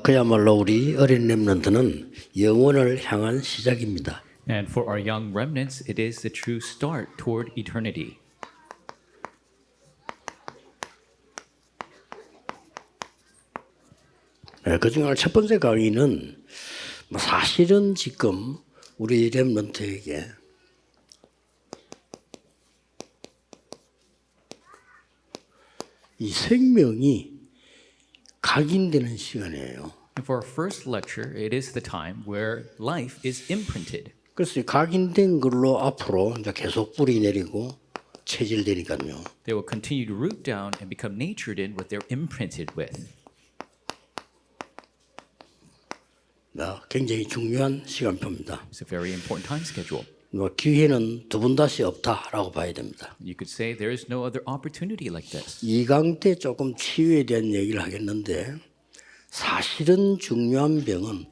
그야말로 우리 어린 렘넌트는 영원을 향한 시작입니다. And for our young remnants, it is the true start toward eternity. 그중에 첫 번째 강의는 사실은 지금 우리 렘넌트에게 이 생명이 각인되는 시간이에요. And for our first lecture, it is the time where life is imprinted. 그래서 각인된 걸로 앞으로 이제 계속 뿌리 내리고 체질되니까요. They will continue to root down and become natured in what they're imprinted with. 굉장히 중요한 시간표입니다. It's a very important time schedule. 기회는 두 번 다시 없다라고 봐야 됩니다. You could say there is no other opportunity like this. 2강 때 조금 치유에 대한 얘기를 하겠는데 사실은 중요한 병은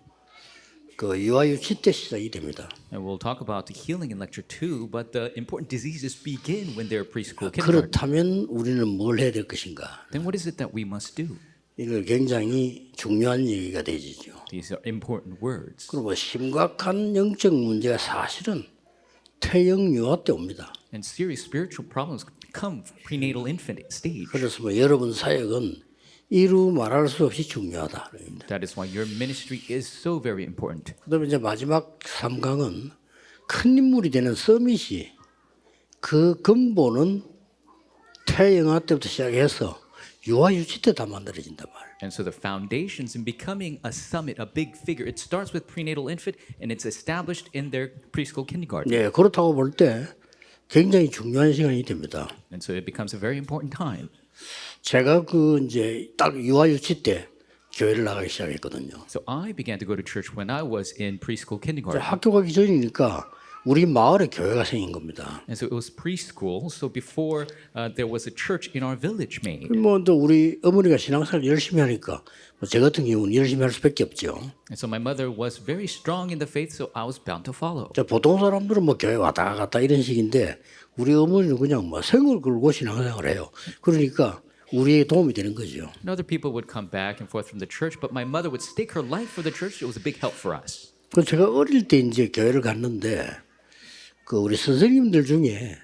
그 유아유치 때 시작이 됩니다. And we'll talk about the healing in lecture 2, but the important diseases begin when they're preschool kindergarten. 그렇다면 우리는 뭘 해야 될 것인가? Then what is it that we must do? 이거 굉장히 중요한 얘기가 되지죠. These are important words. 그리고 심각한 영적 문제가 사실은 태영 유아 때 옵니다. And serious spiritual problems come from prenatal infant stage. 그래서 여러분 사역은 이루 말할 수 없이 중요하다. That is why your ministry is so very important. 그다음에 이제 마지막 3강은 큰 인물이 되는 서밋이 그 근본은 태영아 때부터 시작해서 유아 유치 때 다 만들어진단 말이에요. And so the foundations in becoming a summit, a big figure, it starts with prenatal infant and it's established in their preschool kindergarten. 네, 그렇다고 볼 때 굉장히 중요한 시간이 됩니다. And so it becomes a very important time. 제가 이제 딱 유아 유치 때 교회를 나가기 시작했거든요. So I began to go to church when I was in preschool kindergarten. 학교 가기 전이니까 우리 마을에 교회가 생긴 겁니다. And so it was preschool. So before there was a church in our village made. 또 우리 어머니가 신앙생활 열심히 하니까 제 같은 경우는 열심히 할 수밖에 없죠. And so my mother was very strong in the faith, so I was bound to follow. 보통 사람들은 교회 왔다 갔다 이런 식인데 우리 어머니는 그냥 생을 걸고 신앙생활을 해요. 그러니까 우리에게 도움이 되는 거죠. And other people would come back and forth from the church, but my mother would stake her life for the church. It was a big help for us. 그 제가 어릴 때 이제 교회를 갔는데 우리 선생님들 중에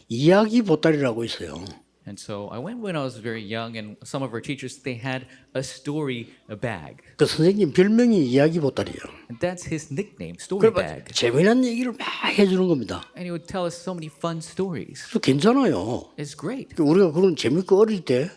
이야기 보따리라고 있어요. And so I went when I was very young, and some of our teachers, they had a story bag. 그 선생님 별명이 이야기 보따리예요. And that's his nickname, story bag. 재미난 얘기를 막 해주는 겁니다. And he would tell us so many fun stories. 그래서 괜찮아요. It's great. 우리가 그런 재밌고 어릴 때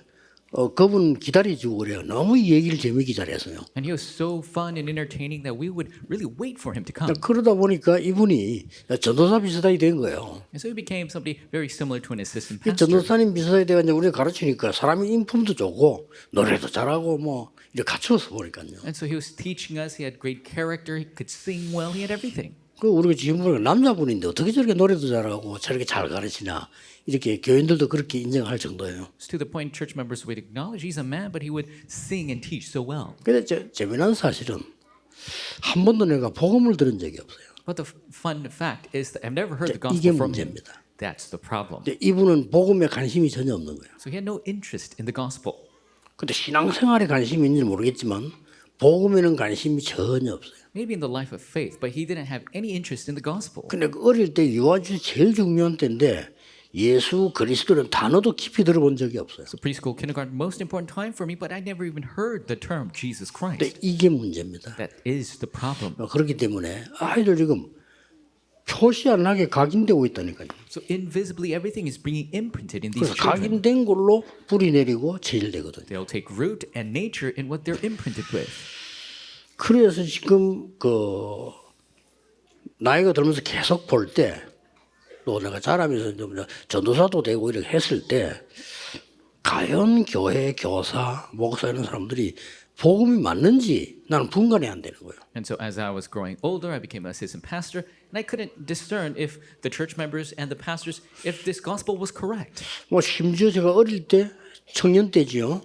그분 기다려주고 그래요. 너무 이 얘기를 재밌게 잘해서요. And he was so fun and entertaining that we would really wait for him to come. 그러다 보니까 이분이 전도사 비슷하게 된 거예요. And so he became somebody very similar to an assistant 이 pastor. 전도사님 비슷하게 돼가 이제 우리가 가르치니까 사람이 인품도 좋고 노래도 잘하고 이렇게 갖추어서 보니까요. And so he was teaching us. He had great character. He could sing well. He had everything. 우리가 지금 보니까 남자분인데 어떻게 저렇게 노래도 잘하고 저렇게 잘 가르치나 이렇게 교인들도 그렇게 인정할 정도예요. To the point church members would acknowledge he's a man, but he would sing and teach so well. 근데 재미난 사실은 한 번도 내가 복음을 들은 적이 없어요. But the fun fact is that I've never heard the 이게 gospel from him. 문제입니다. That's the problem. 근데 이분은 복음에 관심이 전혀 없는 거예요. So he had no interest in the gospel. 근데 신앙생활에 관심이 있는지 모르겠지만 복음에는 관심이 전혀 없어요. Maybe in the life of faith, but he didn't have any interest in the gospel. 근데 어릴 때 유아주 제일 중요한 때인데 예수 그리스도는 단어도 깊이 들어본 적이 없어요. So preschool, kindergarten, most important time for me, but I never even heard the term Jesus 근데 Christ. 이게 문제입니다. That is the problem. 그렇기 때문에 아이들 지금 표시 안 나게 각인되고 있다니까요. So invisibly, everything is being imprinted in 그래서 these children. 각인된 걸로 뿌리 내리고 체질되거든요. They'll take root and nature in what they're imprinted with. 그래서 지금 나이가 들면서 계속 볼 때 또 내가 자라면서 좀 전도사도 되고 이렇게 했을 때 과연 교회 교사 목사 이런 사람들이 복음이 맞는지 나는 분간이 안 되는 거예요. And so as I was growing older, I became an assistant pastor, and I couldn't discern if the church members and the pastors, if this gospel was correct. 심지어 제가 어릴 때 청년 때지요.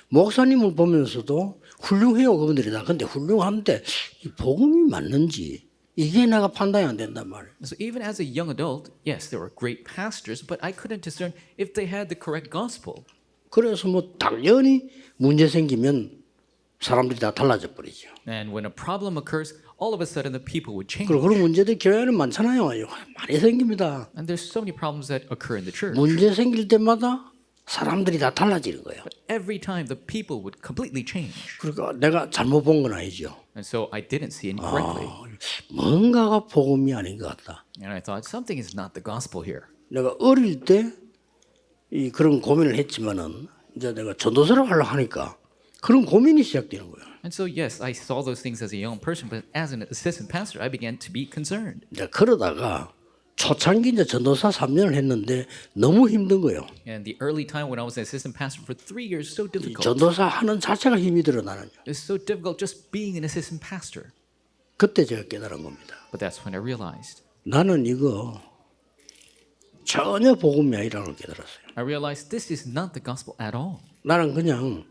목사님을 보면서도 훌륭해요 그분들이 다. 근데 훌륭한데 이 복음이 맞는지 이게 내가 판단이 안 된단 말이에요. So even as a young adult, yes, there were great pastors, but I couldn't discern if they had the correct gospel. 그래서 뭐 당연히 문제 생기면 사람들이 다 달라져 버리죠. And when a problem occurs, all of a sudden the people would change. 그리고 그런 문제들 교회는 많잖아요. 많이 생깁니다. And there's so many problems that occur in the church. 문제 생길 때마다 사람들이 다 달라지는 거예요. Every time the people would completely change. 그러니까 내가 잘못 본 건 아니죠. And so I didn't see it correctly. 뭔가가 복음이 아닌 것 같다. And I thought something is not the gospel here. 내가 어릴 때 이 그런 고민을 했지만은 이제 내가 전도사를 하려고 하니까 그런 고민이 시작되는 거예요. And so yes, I saw those things as a young person, but as an assistant pastor, I began to be concerned. 이제 그러다가 초창기 이제 전도사 3년을 했는데 너무 힘든 거예요. And the early time when I was an assistant pastor for 3 years, so difficult. 전도사 하는 자체가 힘이 들어 나는. It's so difficult just being an assistant pastor. 그때 제가 깨달은 겁니다. But that's when I realized. 나는 이거 전혀 복음이 아니라는 걸 깨달았어요. I realized this is not the gospel at all. 나는 그냥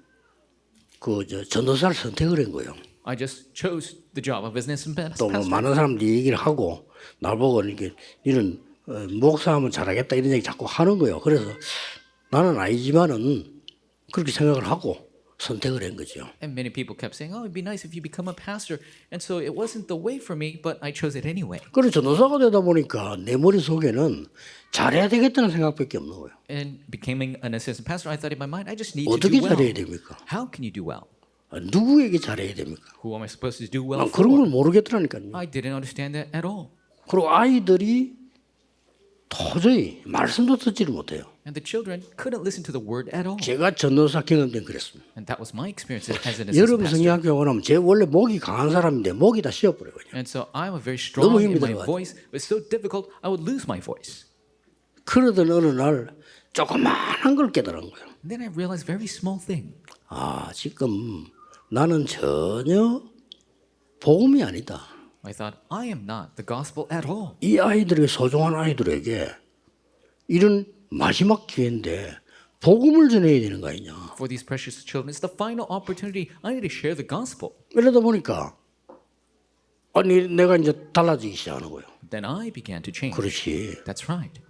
전도사를 선택을 한 거예요. I just chose the job of assistant 또 뭐 pastor. 많은 사람들이 얘기를 하고 나보고 이렇게 니는 목사하면 잘하겠다 이런 얘기 자꾸 하는 거예요. 그래서 나는 아니지만은 그렇게 생각을 하고 선택을 한 거죠. And many people kept saying, "Oh, it'd be nice if you become a pastor." And so it wasn't the way for me, but I chose it anyway. 그래서 전도사가 되다 보니까 내 머릿속에는 잘해야 되겠다는 생각밖에 없는 거예요. And becoming an assistant pastor, I thought in my mind, I just need to 어떻게 do well. 잘해야 됩니까? How can you do well? 누구에게 잘해야 됩니까? Who am I supposed to do well 난 그런 걸 for? 모르겠더라니까요. I didn't understand that at all. 그리고 아이들이 도저히 말씀도 듣지를 못해요. And the children couldn't listen to the word at all. 제가 전도사 경험 때는 그랬습니다. And that was my experience as an assistant 여러분 pastor. 성경학교 오면 제 원래 목이 강한 사람인데 목이 다 쉬어버려요. 그냥. And so I'm a very strong 너무 in 힘이 my 들어가지고. voice, but it's so difficult, I would lose my voice. 그러던 어느 날 조그마한 걸 깨달은 거예요. And then I realized very small thing. 아, 지금 나는 전혀 복음이 아니다. I thought, I am not the gospel at all. 이 아이들에게 소중한 아이들에게 이런 마지막 기회인데 복음을 전해야 되는 거 아니냐. For these precious children, it's the final opportunity. I need to share the gospel. 이러다 보니까 아니 내가 이제 달라지기 시작하는 거예요. Then I began to change. 그렇지. That's right.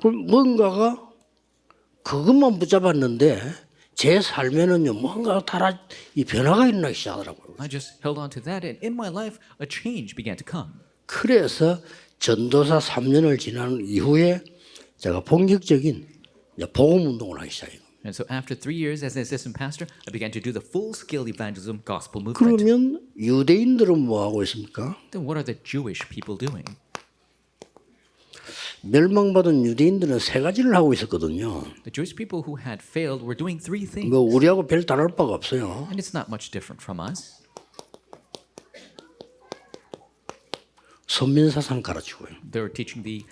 그럼 뭔가가 그것만 붙잡았는데 제 삶에는요 뭔가 이 변화가 일어나기 시작하더라고요. I just held on to that, and in my life, a change began to come. 그래서 전도사 3년을 지난 이후에 제가 본격적인 이제 복음 운동을 하기 시작해요. And so after 3 years as an assistant pastor, I began to do the full-scale evangelism gospel movement. 그러면 유대인들은 뭐 하고 있습니까? Then what are the Jewish people doing? 멸망받은 유대인들은 세 가지를 하고 있었거든요. The Jewish people who had failed were doing 3 things. 뭐 우리하고 별 다를 바가 없어요. And it's not much different from us. 선민 사상 가르치고요. They were teaching the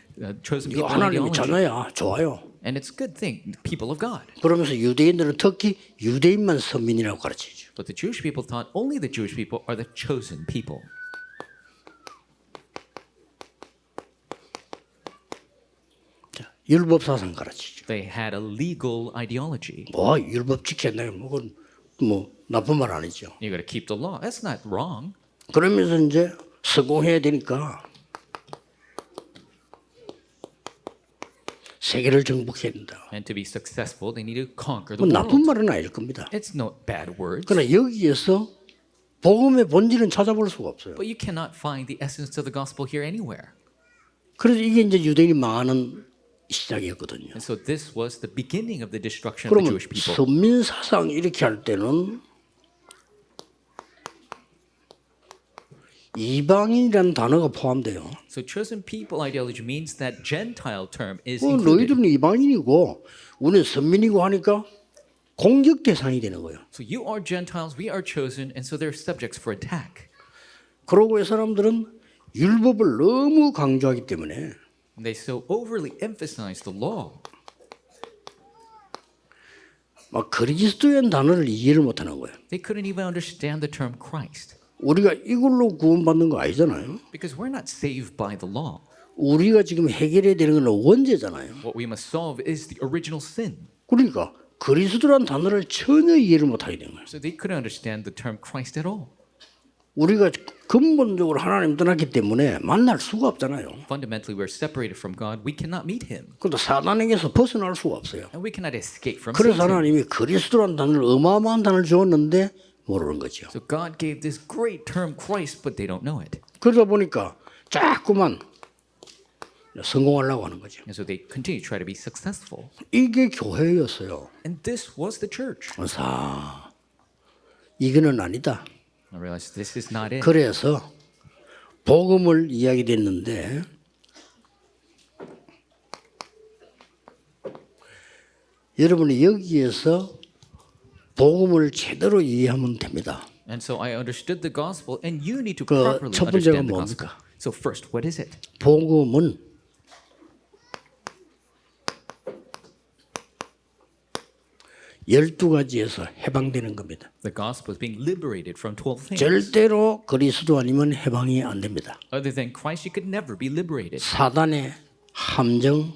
chosen 이거 people 하나님의 ideology. 자녀야, 좋아요. And it's a good thing, people of God. 그러면서 유대인들은 특히 유대인만 선민이라고 가르치죠. But the Jewish people thought only the Jewish people are the chosen people. 자, 율법 사상 가르치죠. They had a legal ideology. 뭐 율법 지켰네, 뭐 나쁜 말 아니죠. You got to keep the law. That's not wrong. 그러면서 이제 성공해야 되니까 세계를 정복해야 된다. And to be successful, they need to conquer 뭐 the 나쁜 world. 말은 아닐 겁니다. It's no bad words. 그러나 여기에서 복음의 본질은 찾아볼 수가 없어요. But you cannot find the essence of the gospel here anywhere. 그래서 이게 이제 유대인이 망하는 시작이었거든요. And so this was the beginning of the destruction of the 그러면 Jewish people. 선민 사상 이렇게 할 때는 이방인이라는 단어가 포함돼요. So chosen people ideology means that Gentile term is 뭐 included. 너희들은 이방인이고 우리는 선민이고 하니까 공격 대상이 되는 거예요. So you are Gentiles, we are chosen, and so they're subjects for attack. 그러고 이 사람들은 율법을 너무 강조하기 때문에 And they so overly emphasize the law. 막 그리스도의 단어를 이해를 못하는 거예요. They couldn't even understand the term Christ. 우리가 이걸로 구원받는 거 아니잖아요. Because we're not saved by the law. 우리가 지금 해결해야 되는 건 원죄잖아요. What we must solve is the original sin. 그러니까 그리스도란 단어를 전혀 이해를 못하게 된 거예요. So they couldn't understand the term Christ at all. 우리가 근본적으로 하나님 떠났기 때문에 만날 수가 없잖아요. Fundamentally, we're separated from God. We cannot meet Him, 그것도 사단에게서 벗어날 수가 없어요. and we cannot escape from 그래서 Satan. 하나님이 그리스도란 단어를 어마어마한 단어를 주었는데 모르는 거죠. So God gave this great term Christ, but they don't know it. 그러다 보니까 자꾸만 성공하려고 하는 거죠. And so they continue to try to be successful. 이게 교회였어요. And this was the church. 이거는 아니다. I realized this is not it. 그래서 복음을 이야기했는데 여러분이 여기에서 복음을 제대로 이해하면 됩니다. And so I understood the gospel, and you need to 그 properly 첫 번째가 understand the gospel. 뭡니까? So first, what is it? 복음은 열두 가지에서 해방되는 겁니다. The gospel is being liberated from 12 things. 절대로 그리스도 아니면 해방이 안 됩니다. Other than Christ, you could never be liberated. 사단의 함정,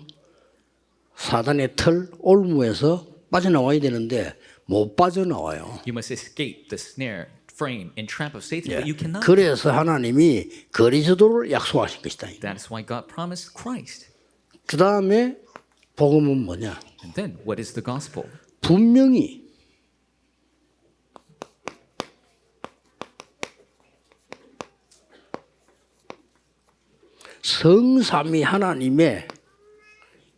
사단의 틀, 올무에서 빠져나와야 되는데 못 빠져나와요. You must escape the snare, frame, and trap of Satan, but you cannot. 그래서 하나님이 그리스도를 약속하신 것이다. That is why God promised Christ. 그 다음에 복음은 뭐냐? And then, what is the gospel? 분명히 성삼위 하나님의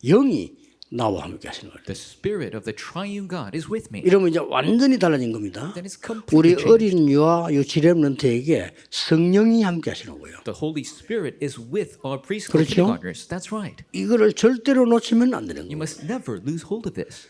영이 나와 함께 하시는 거예요. The Spirit of the Triune God is with me. 이러면 이제 완전히 달라진 겁니다. That is 우리 completely changed. 어린 유아 유치 렘넌트에게 성령이 함께 하시는 거예요. The Holy Spirit is with our preschool 그렇죠? kindergartners. That's right. 이거를 절대로 놓치면 안 되는 You 거예요. must never lose hold of this.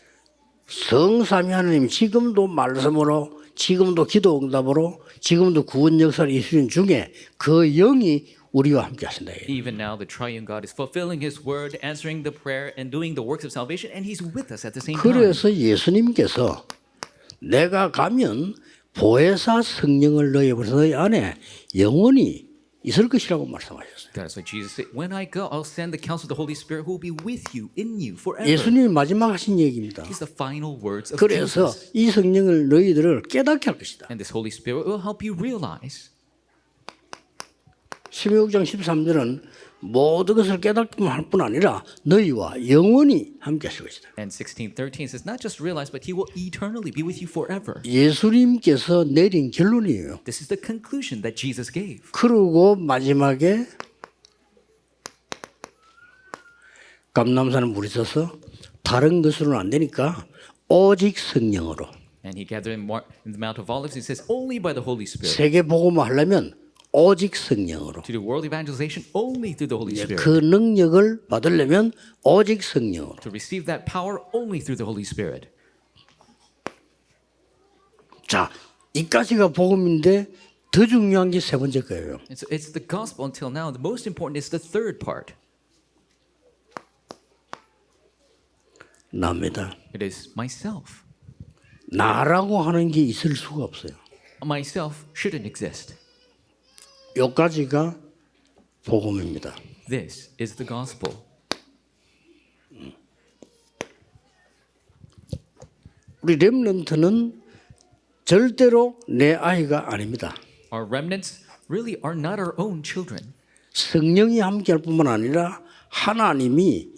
성삼위 하나님 지금도 말씀으로 지금도 기도 응답으로 지금도 구원 역사를 이루는 중에 그 영이 우리와 함께 하신다. Even now, the Triune God is fulfilling His word, answering the prayer, and doing the works of salvation, and He's with us at the same time. 그래서 예수님께서 내가 가면 보혜사 성령을 너희에게서 너희 안에 영원히 있을 것이라고 말씀하셨어요. That is why Jesus said, "When I go, I'll send the counsel of the Holy Spirit, who will be with you, in you, forever." 예수님이 마지막 하신 얘기입니다. These are the final words of 그래서 Jesus. 이 성령을 너희들을 깨닫게 할 것이다. And this Holy Spirit will help you realize. 16장 13절은 모든 것을 깨닫기만 할 뿐 아니라 너희와 영원히 함께 하실 것이다. And 16:13 says, not just realize, but He will eternally be with you forever. 예수님께서 내린 결론이에요. This is the conclusion that Jesus gave. 그리고 마지막에 감람산에 물이 서서 다른 것으로는 안 되니까 오직 성령으로 And He gathered in the Mount of Olives. He says, only by the Holy Spirit. 세계 복음을 하려면 오직 성령으로 To do world evangelization, only through the Holy Spirit. 그 능력을 받으려면 오직 성령으로. To receive that power, only through the Holy Spirit. 자, 이까지가 복음인데 더 중요한 게 세 번째 거예요. And so it's the gospel until now. The most important is the third part. 나입니다. It is myself. 나라고 하는 게 있을 수가 없어요. Myself shouldn't exist. 여기까지가 복음입니다. This is the gospel. 우리 렘넌트는 절대로 내 아이가 아닙니다. Our remnants really are not our own children. 성령이 함께할 뿐만 아니라 하나님이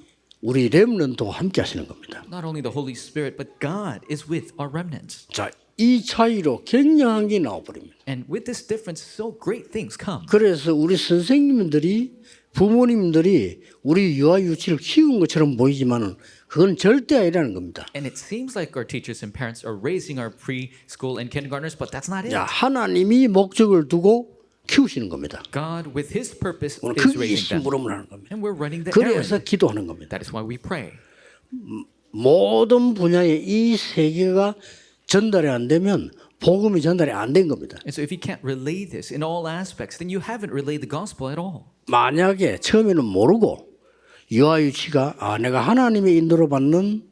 우리 렘넌트와 함께 하시는 겁니다. Not only the Holy Spirit, but God is with our remnants. 자, 이 차이로 굉장한 게 나와버립니다. And with this difference, so great things come. 그래서 우리 선생님들이 부모님들이 우리 유아 유치를 키운 것처럼 보이지만은 그건 절대 아니라는 겁니다. And it seems like our teachers and parents are raising our preschool and kindergartners, but that's not it. 자, 하나님이 목적을 두고 키우시는 겁니다. God, with His purpose, 오늘 is 그게 raising them. 심부름을 하는 겁니다. And we're running the 그래서 errand. 기도하는 겁니다. That is why we pray. 모든 분야에 이 세계가 전달이 안 되면 복음이 전달이 안 된 겁니다. And so if you can't relay this in all aspects, then you haven't relayed the gospel at all. 만약에 처음에는 모르고 유아유치가 내가 하나님의 인도로 받는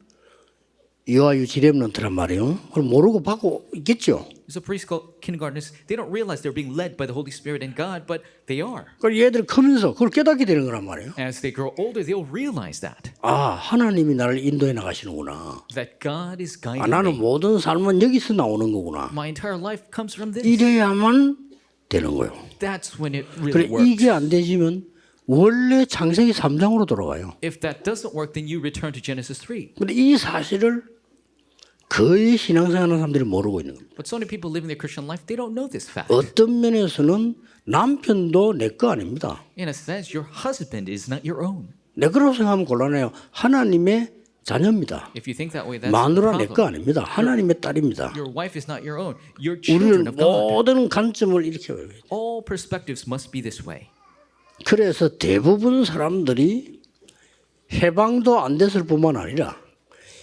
유아유치 렘넌트란 말이에요. 그걸 모르고 받고 있겠죠. So preschool kindergartners, they don't realize they're being led by the Holy Spirit and God, but they are. 그걸 얘들 크면서 그걸 깨닫게 되는 거란 말이에요. As they grow older, they'll realize that 하나님이 나를 인도해 나가시는구나. God is guiding 나는 me. 모든 삶은 여기서 나오는 거구나. My entire life comes from this. 이래야만 되는 거예요. That's when it 그래 really works. 이게 안 되지면 원래 창세기 3장으로 돌아가요. If that doesn't work, then you return to Genesis 3. 근데 이 사실을 거의 신앙생활하는 사람들이 모르고 있는 겁니다. But so many people living their Christian life, they don't know this fact. 어떤 면에서는 남편도 내 거 아닙니다. In a sense, your husband is not your own. 내 거라고 생각하면 곤란해요. 하나님의 자녀입니다. If you think that way, that's the 마누라 내 거 problem. 아닙니다. 하나님의 딸입니다. Your wife is not your own. You're 우리는 children of God. 모든 관점을 이렇게 봐요. All perspectives must be this way. 그래서 대부분 사람들이 해방도 안 됐을 뿐만 아니라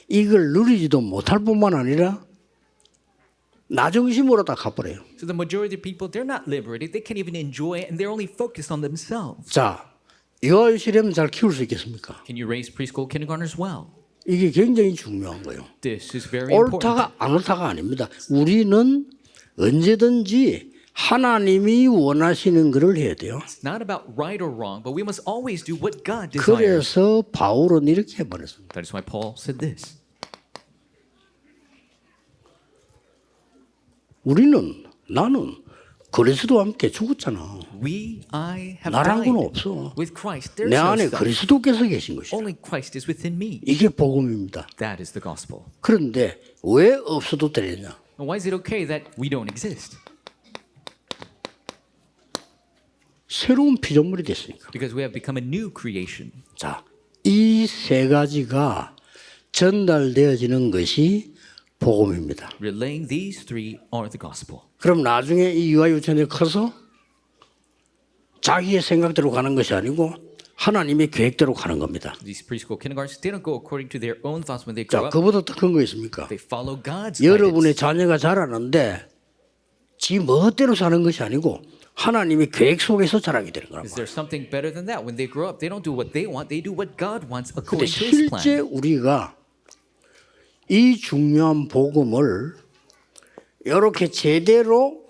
이걸 누리지도 못할 뿐만 아니라 나중심으로 다 가버려요. So the majority of people, they're not liberated. They can't even enjoy it, and they're only focused on themselves. 자, 유아유치려면 잘 키울 수 있겠습니까? Can you raise preschool kindergartners well? 이게 굉장히 중요한 거예요. This is very important. 옳다가 안 옳다가 아닙니다. 우리는 언제든지 하나님이 원하시는 것을 해야 돼요. It's not about right or wrong, but we must always do what God desires. 그래서 바울은 이렇게 말했습니다. That is why Paul said this. 나는 그리스도와 함께 죽었잖아. I have 나란 건 died 없어. with Christ. There's 내 no 안에 self. 그리스도께서 계신 것이다. Only Christ is within me. 이게 복음입니다. That is the gospel. 그런데 왜 없어도 되느냐? And why is it okay that we don't exist? 새로운 피조물이 됐으니까. Because we have become a new creation. 자, 이 세 가지가 전달되어지는 것이 복음입니다. Relaying these three are the gospel. 그럼 나중에 이 유아유치원이 커서 자기의 생각대로 가는 것이 아니고 하나님의 계획대로 가는 겁니다. These preschool kindergartens, they don't go according to their own thoughts when they grow 자, up. 그보다 더 큰 거 있습니까? They follow God's 여러분의 guidance. 자녀가 자라는데 지 멋대로 사는 것이 아니고 하나님의 계획 속에서 자라게 되는 거란 Is 말이에요. there something better than that? When they grow up, they don't do what they want. They do what God wants 근데 according to His plan. 실제 우리가 이 중요한 복음을 이렇게 제대로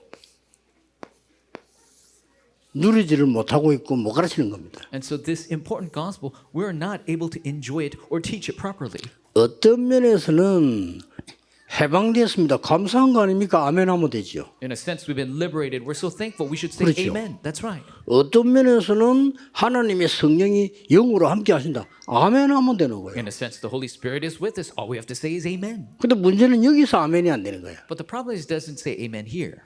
누리지를 못하고 있고 못 가르치는 겁니다. And so this important gospel, we're not able to enjoy it or teach it properly. 어떤 면에서는 해방되었습니다. 감사한 거 아닙니까? 아멘 하면 되죠. In a sense, we've been liberated. We're so thankful. We should say 그렇죠. amen. That's right. 어떤 면에서는 하나님의 성령이 영으로 함께 하신다. 아멘 하면 되는 거예요. In a sense, the Holy Spirit is with us. All we have to say is amen. 근데 문제는 여기서 아멘이 안 되는 거예요. But the problem is it doesn't say amen here.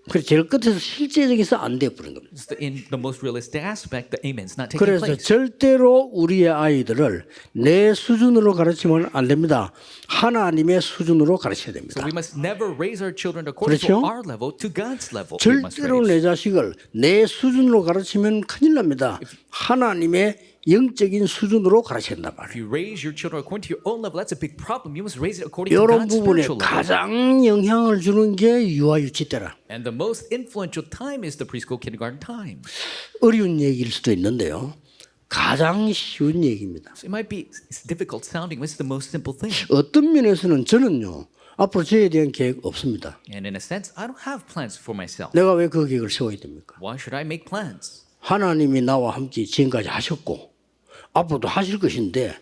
그래서 제일 끝에서 실제적에서 안 돼버린 겁니다. It's in the most realistic aspect, the amen's not taking 그래서 place. 절대로 우리의 아이들을 내 수준으로 가르치면 안 됩니다. 하나님의 수준으로 가르쳐야 So 됩니다. we must never raise our children according 그렇죠? to our level, to God's level. We must 절대로 내 raise. 자식을 내 수준으로 가르치면 큰일 납니다. 하나님의 영적인 수준으로 가르쳐야 된단 If 말이에요. you raise your children according to your own level, that's a big problem. You must raise it according to 이런 God's 부분에 spiritual level. 가장 영향을 주는 게 유아유치 때라. And the most influential time is the preschool kindergarten time. 어려운 얘기일 수도 있는데요. 가장 쉬운 얘기입니다. So it might be it's difficult sounding, but it's the most simple thing. 어떤 면에서는 저는요. 앞으로 저에 대한 계획 없습니다. And in a sense, I don't have plans for myself. 내가 왜 그 계획을 세워야 됩니까? Why should I make plans? 하나님이 나와 함께 지금까지 하셨고 앞으로도 하실 것인데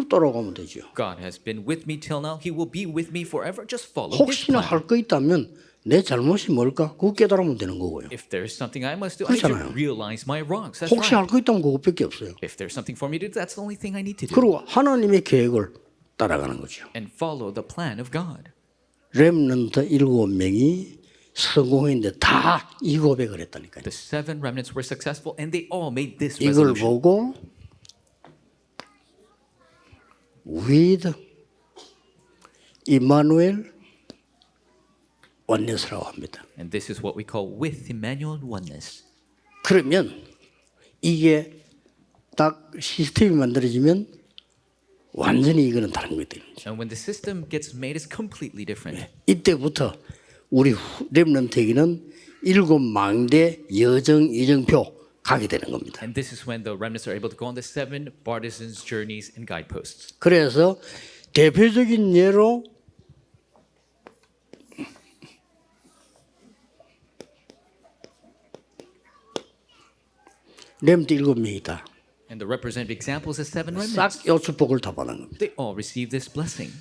따라가면 되죠. God has been with me till now. He will be with me forever. Just follow His 혹시나 plan. 할 거 있다면 내 잘못이 뭘까? 그거 깨달으면 되는 거고요. If there's something I must do, I need 그렇잖아요. to realize my wrongs. That's 혹시 할 right. 거 있다면 그것밖에 없어요. If there's something for me to do, that's the only thing I need to do. 그리고 하나님의 계획을 따라가는 거죠. And follow the plan of God. 렘넌트 7명이 성공했는데 다 이 고백을 했다니까요. The 7 remnants were successful, and they all made this 이걸 resolution. 보고 with 임마누엘 원네스라고 합니다. And this is what we call with Emmanuel oneness. 그러면 이게 딱 시스템이 만들어지면 완전히 이거는 다른 것들이 되죠. And when the system gets made, it's completely different. 이때부터 우리 렘넌트에게는 7망대 여정 이정표 가게 되는 겁니다. And this is when the remnants are able to go on the 7 partisans' journeys and guideposts. 그래서 대표적인 예로 렘드 7명이다. And the representative examples is 7 remnants. 싹 요 축복을 다 받은 겁니다. They all receive this blessing.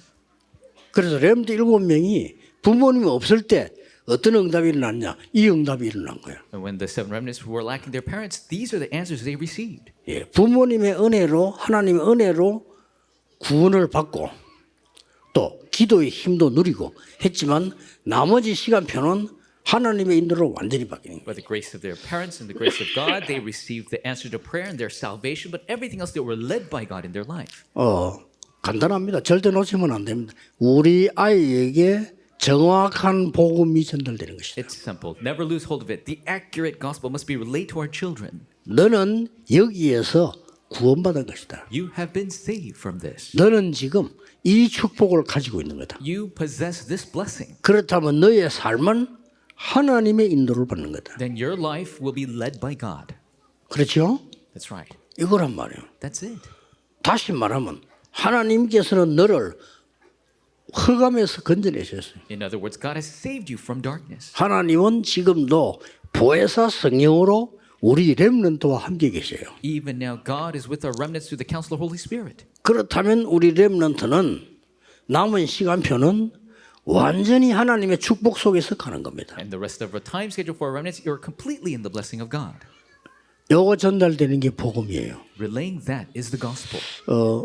그래서 렘드 7명이 부모님이 없을 때 어떤 응답이 일어났냐? 이 응답이 일어난 거예요. And when the 7 remnants were lacking their parents, these are the answers they received. 예, 부모님의 은혜로 하나님의 은혜로 구원을 받고 또 기도의 힘도 누리고 했지만 나머지 시간표는 하나님의 인도로 완전히 바뀌는 거예요. By the grace of their parents and the grace of God, they received the answer to prayer and their salvation, but everything else they were led by God in their life. 간단합니다. 절대 놓치면 안 됩니다. 우리 아이에게 정확한 복음이 전달되는 것이다. It's simple. Never lose hold of it. The accurate gospel must be relayed to our children. 너는 여기에서 구원받은 것이다. You have been saved from this. 너는 지금 이 축복을 가지고 있는 거다. You possess this blessing. 그렇다면 너의 삶은 하나님의 인도를 받는 거다. Then your life will be led by God. 그렇죠? That's right. 이거란 말이에요. That's it. 다시 말하면 하나님께서는 너를 흑암에서 건져내셨어요. In other words, God has saved you from darkness. 하나님은 지금도 보혜사 성령으로 우리 렘넌트와 함께 계셔요. Even now, God is with our remnants through the counsel of Holy Spirit. 그렇다면 우리 렘넌트는 남은 시간표는 완전히 하나님의 축복 속에서 가는 겁니다. And the rest of our time schedule for our remnants, you're completely in the blessing of God. 요거 전달되는 게 복음이에요. Relaying that is the gospel.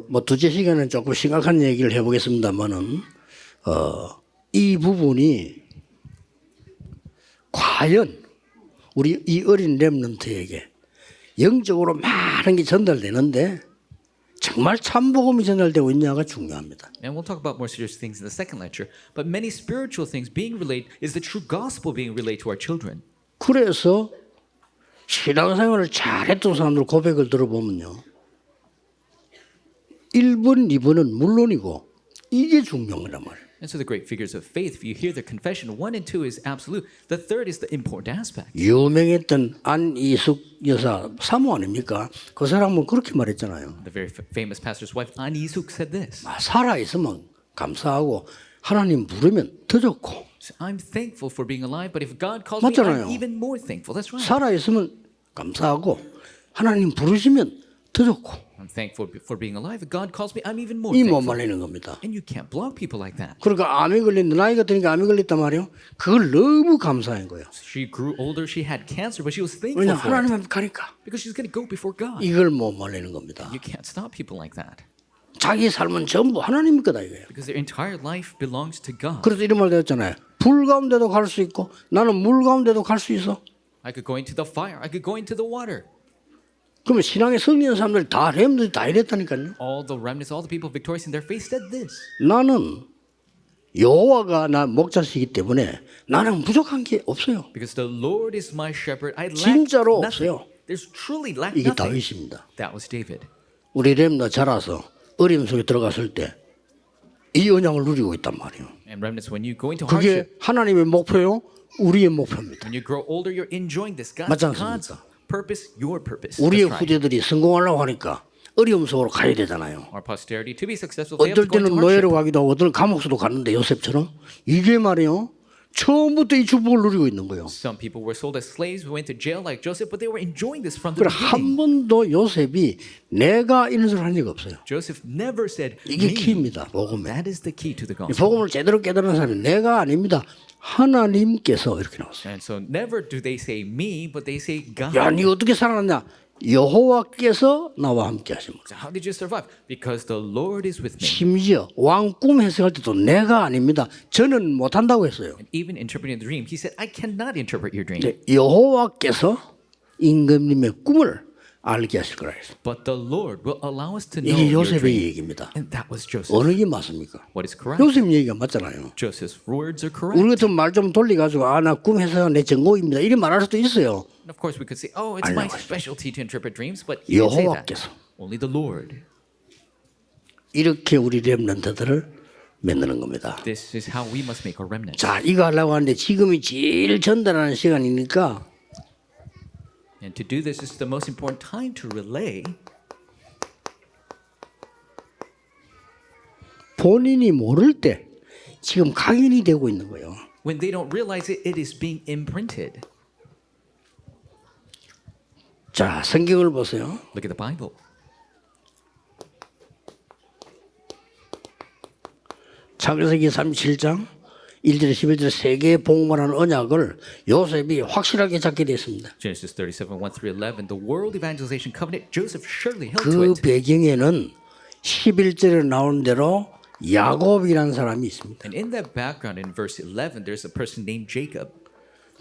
뭐 두째 시간은 조금 심각한 얘기를 해보겠습니다만은 이 부분이 과연 우리 이 어린 렘넌트에게 영적으로 많은 게 전달되는데 정말 참 복음이 전달되고 있냐가 중요합니다. And we'll talk about more serious things in the second lecture. But many spiritual things being relayed is the true gospel being relayed to our children. 그래서 신앙생활을 잘했던 사람들 고백을 들어보면요. 1번, 2번은 물론이고 이게 중요한 거란 말이에요. And so the great figures of faith, if you hear their confession, 1 and 2 is absolute. The third is the important aspect. 유명했던 안이숙 여사 사모 아닙니까? 그 사람은 그렇게 말했잖아요. The very famous pastor's wife, An Isuk, said this. 살아있으면 감사하고 하나님 부르면 더 좋고 I'm thankful for being alive, but if God calls me, 맞잖아요. I'm even more thankful. That's right. 살아있으면 감사하고 하나님 부르시면 더 좋고 I'm thankful for being alive. If God calls me, I'm even more 이 못 thankful. 말리는 겁니다. And you can't block people like that. 그러니까 암이 걸린 나이가 드니까 암이 걸렸단 말이에요. 그걸 너무 감사한 거예요. She grew older, she had cancer, but she was thankful 왜냐 for 하나님 it. 앞에 가니까 Because she's going to go before God. 이걸 못 말리는 겁니다. You can't stop people like that. 자기 삶은 전부 하나님 거다 이거예요. Because their entire life belongs to God. 그래서 이런 말 되었잖아요. 불 가운데도 갈 수 있고 나는 물 가운데도 갈 수 있어. I could go into the fire. I could go into the water. 그러면 신앙의 승리한 사람들 다 렘들이 다 이랬다니까요. All the remnants, all the people victorious in their faith said this. 나는 여호와가 나 목자시기 때문에 나는 부족한 게 없어요. Because the Lord is my shepherd, I lack 진짜로 nothing. 없어요. There's truly lack 이게 nothing. 다윗입니다. That was David. 우리 렘너 자라서 어려움 속에 들어갔을 때 이 언약을 누리고 있단 말이에요. And remnants, when you go into 그게 hardship, 하나님의 목표요, 우리의 목표입니다. when you grow older, you're enjoying this. 맞지 God's 않습니까? purpose, your purpose. 우리의 That's right. 후대들이 성공하려고 하니까 어려움 속으로 가야 되잖아요. Our posterity, to be successful, they have 어떨 to go into 때는 노예로 hardship. 가기도 하고 어떨 때는 감옥수도 갔는데 요셉처럼 이게 말이에요. 처음부터 이 축복을 누리고 있는 거예요. Some people were sold as slaves, who went to jail like Joseph, but they were enjoying this from the 그래 한 beginning. 번도 요셉이 내가 이런 소리를 한 적이 없어요. Joseph never said, 이게 me. 키입니다. 복음에. That is the key to the 이 gospel. 복음을 제대로 깨달은 사람이 내가 아닙니다. 하나님께서 이렇게 나왔어요. And so never do they say me, but they say God. 야, 니 어떻게 살아났냐? 여호와께서 나와 함께 하십니다. So how did you survive? Because the Lord is with me. 심지어 왕 꿈 해석할 때도 내가 아닙니다. 저는 못한다고 했어요. And even interpreting the dream, he said, I cannot interpret your dream. 이제 여호와께서 임금님의 꿈을 알게 하실 거라 했어요. But the Lord will allow us to know 이게 your 요셉의 dream. 얘기입니다. And that was Joseph. 어느 게 맞습니까? What is correct? 요셉 얘기가 맞잖아요. Joseph's words are correct. 우리 같은 말 좀 돌려가지고 나 꿈 해석은 내 전공입니다. 이렇게 말할 수도 있어요. And of course, we could say, oh, it's my specialty to interpret dreams, but he didn't say that. 여호와께서 Only the Lord. 이렇게 우리 렘넌트들을 만드는 겁니다. This is how we must make our remnant. 자, 이거 하려고 하는데 지금이 제일 전달하는 시간이니까 And to do this is the most important time to relay. 본인이 모를 때 지금 각인이 되고 있는 거예요. When they don't realize it, it is being imprinted. 자, 성경을 보세요. Look at the Bible. 창세기 37장 1절 11절 세 개의 복음을 언약을 요셉이 확실하게 잡게 됐습니다. Genesis 37, 1 through 11. The world evangelization covenant, Joseph surely held to 그 it. 배경에는 11절에 나온 대로 야곱이라는 사람이 있습니다. And in that background, in verse 11, there's a person named Jacob.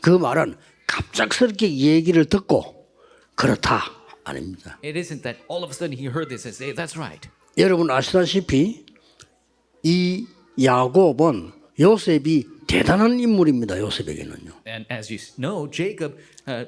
그 말은 갑작스럽게 얘기를 듣고 그렇다 아닙니다. It isn't that all of a sudden he heard this and say, that's right. 여러분 아시다시피 이 야곱은 요셉이 대단한 인물입니다. 요셉에게는요. And as you know, Jacob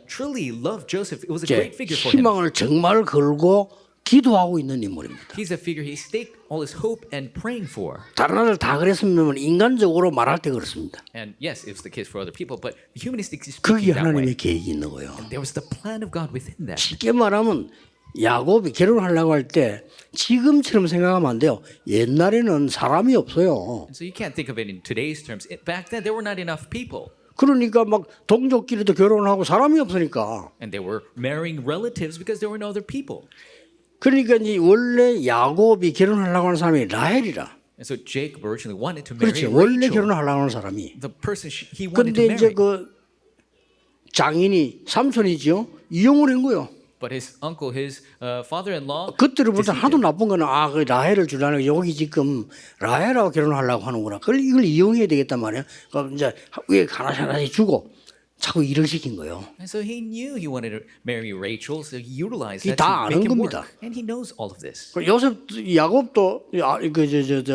truly loved Joseph. It was a 이제 great figure for him. 희망을 정말 걸고 기도하고 있는 인물입니다. He's a figure he staked all his hope and praying for. 다른 아들 다 그랬으면 인간적으로 말할 때 그렇습니다. And yes, it was the case for other people, but humanistically 그게 speaking, that way. 하나님의 계획이 있는 거예요. There was the plan of God within that. 쉽게 말하면 야곱이 결혼하려고 할 때 지금처럼 생각하면 안 돼요. 옛날에는 사람이 없어요. And so you can't think of it in today's terms. Back then, there were not enough people. 그러니까 막 동족끼리도 결혼하고 사람이 없으니까. And they were marrying relatives because there were no other people. 그러니까 이제 원래 야곱이 결혼하려고 하는 사람이 라헬이라. And so Jacob originally wanted to marry 그렇지. 원래 Rachel. 결혼하려고 하는 사람이. The person he wanted 근데 to 이제 marry. 그 장인이 삼손이죠. 이용을 한 거예요. But his uncle, his father-in-law, 그때를 볼 때 deceived 하도 him. 나쁜 거는 그 라헬을 주려는 여기 지금 라헬하고 결혼하려고 하는구나. 그걸 이걸 이용해야 되겠단 말이야. 그러니까 이제 위에 하나씩 주고 자꾸 일을 시킨 거예요. And so he knew he wanted to marry Rachel, so he utilized 이 that 다 to 아는 make him 겁니다. work. And he knows all of this. 요셉 야곱도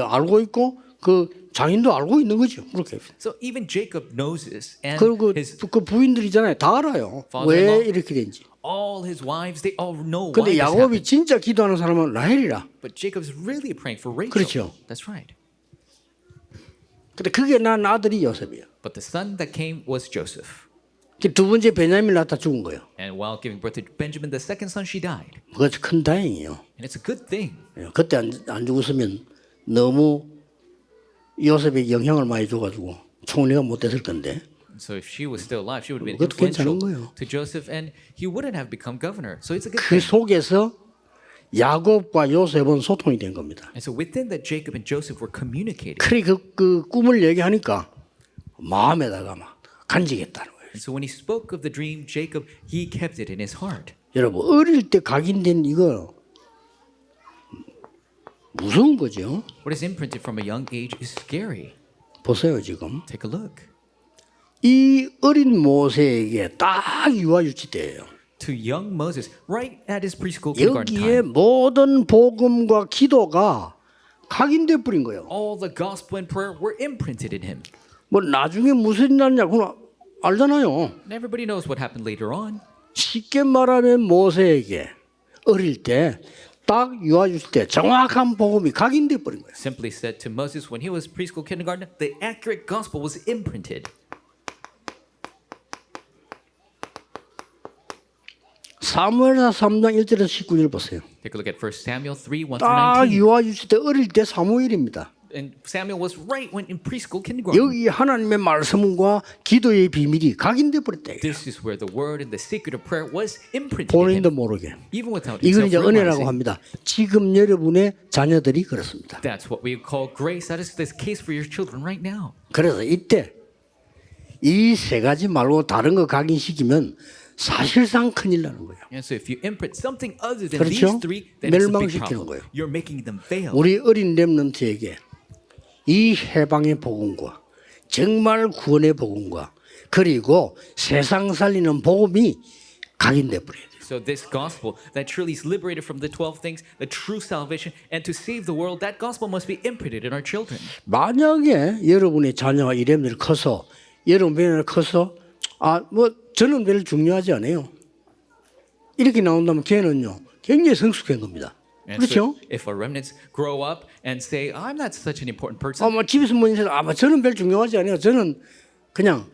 알고 있고 그 장인도 알고 있는 거죠. 그렇게. So even Jacob knows this, and 그리고 his 그 부인들이잖아요. 다 알아요. 왜 father-in-law. 이렇게 된지. all his wives, they all know why 근데 this 야곱이 happened. 진짜 기도하는 사람은 라헬이라. But Jacob's really praying for Rachel. 그렇죠. That's right. 근데 그게 난 아들이 요셉이야. But the son that came was Joseph. 두 번째 베냐민 낳다 죽은 거예요. And while giving birth to Benjamin, the second son, she died. 그것이 큰 다행이에요. And it's a good thing. 그때 안 죽었으면 너무 요셉에 영향을 많이 줘가지고 총리가 못 됐을 건데. So if she was still alive, she would have been 그것도 괜찮은 influential 거예요. to Joseph, and he wouldn't have become governor. So it's a good 그 thing. 속에서 야곱과 요셉은 소통이 된 겁니다. And so within that, Jacob and Joseph were communicating. 그래 그 꿈을 얘기하니까 마음에다가 막 간직했다는 거예요. And so when he spoke of the dream, Jacob, he kept it in his heart. 여러분 어릴 때 각인된 이거 무서운 거죠. What is imprinted from a young age is scary. 보세요 지금 Take a look. 이 어린 모세에게 딱 유아유치 때예요. To young Moses, right at his preschool kindergarten 여기에 time, 모든 복음과 기도가 각인돼 버린 거예요. all the gospel and prayer were imprinted in him. 뭐 나중에 무슨 일 났냐 그건 알잖아요. And everybody knows what happened later on. 쉽게 말하면 모세에게 어릴 때 딱 유아유치 때 정확한 복음이 각인돼 버린 거예요. Simply said to Moses when he was preschool kindergarten, the accurate gospel was imprinted. 사무엘하 3장 1절에서 19절 보세요. Take a look at 1 Samuel 3, 1 딱 through 19. 유아유치 때 어릴 때 사무엘입니다. And Samuel was right when in preschool kindergarten. 여기 하나님의 말씀과 기도의 비밀이 각인돼 버렸다. This is where the word and the secret of prayer was imprinted 본인도 in him, 모르게. even without 이걸 himself 이제 은혜라고 realizing. 합니다. 지금 여러분의 자녀들이 그렇습니다. That's what we call grace. That is the case for your children right now. 그래서 이때 이 세 가지 말고 다른 거 각인시키면 사실상 큰일 나는 거예요. And so if you imprint something other than 그렇죠? these three, then it's a big 멸망시키는 problem. 거예요. You're making them fail. 우리 어린 렘넌트에게 이 해방의 복음과 정말 구원의 복음과 그리고 세상 살리는 복음이 각인돼 버려야 돼요. So this gospel that truly is liberated from the 12 things, the true salvation, and to save the world, that gospel must be imprinted in our children. 만약에 여러분의 자녀가 이 렘넌트를 커서 여러분 렘넌트를 커서 뭐 저는 별로 중요하지 않아요. 이렇게 나온다면 걔는요 굉장히 성숙한 겁니다. And 그렇죠? so if our remnants grow up and say, I'm not such an important person, 뭐 집에서 뭐 인사 저는 별로 중요하지 않아요. 저는 그냥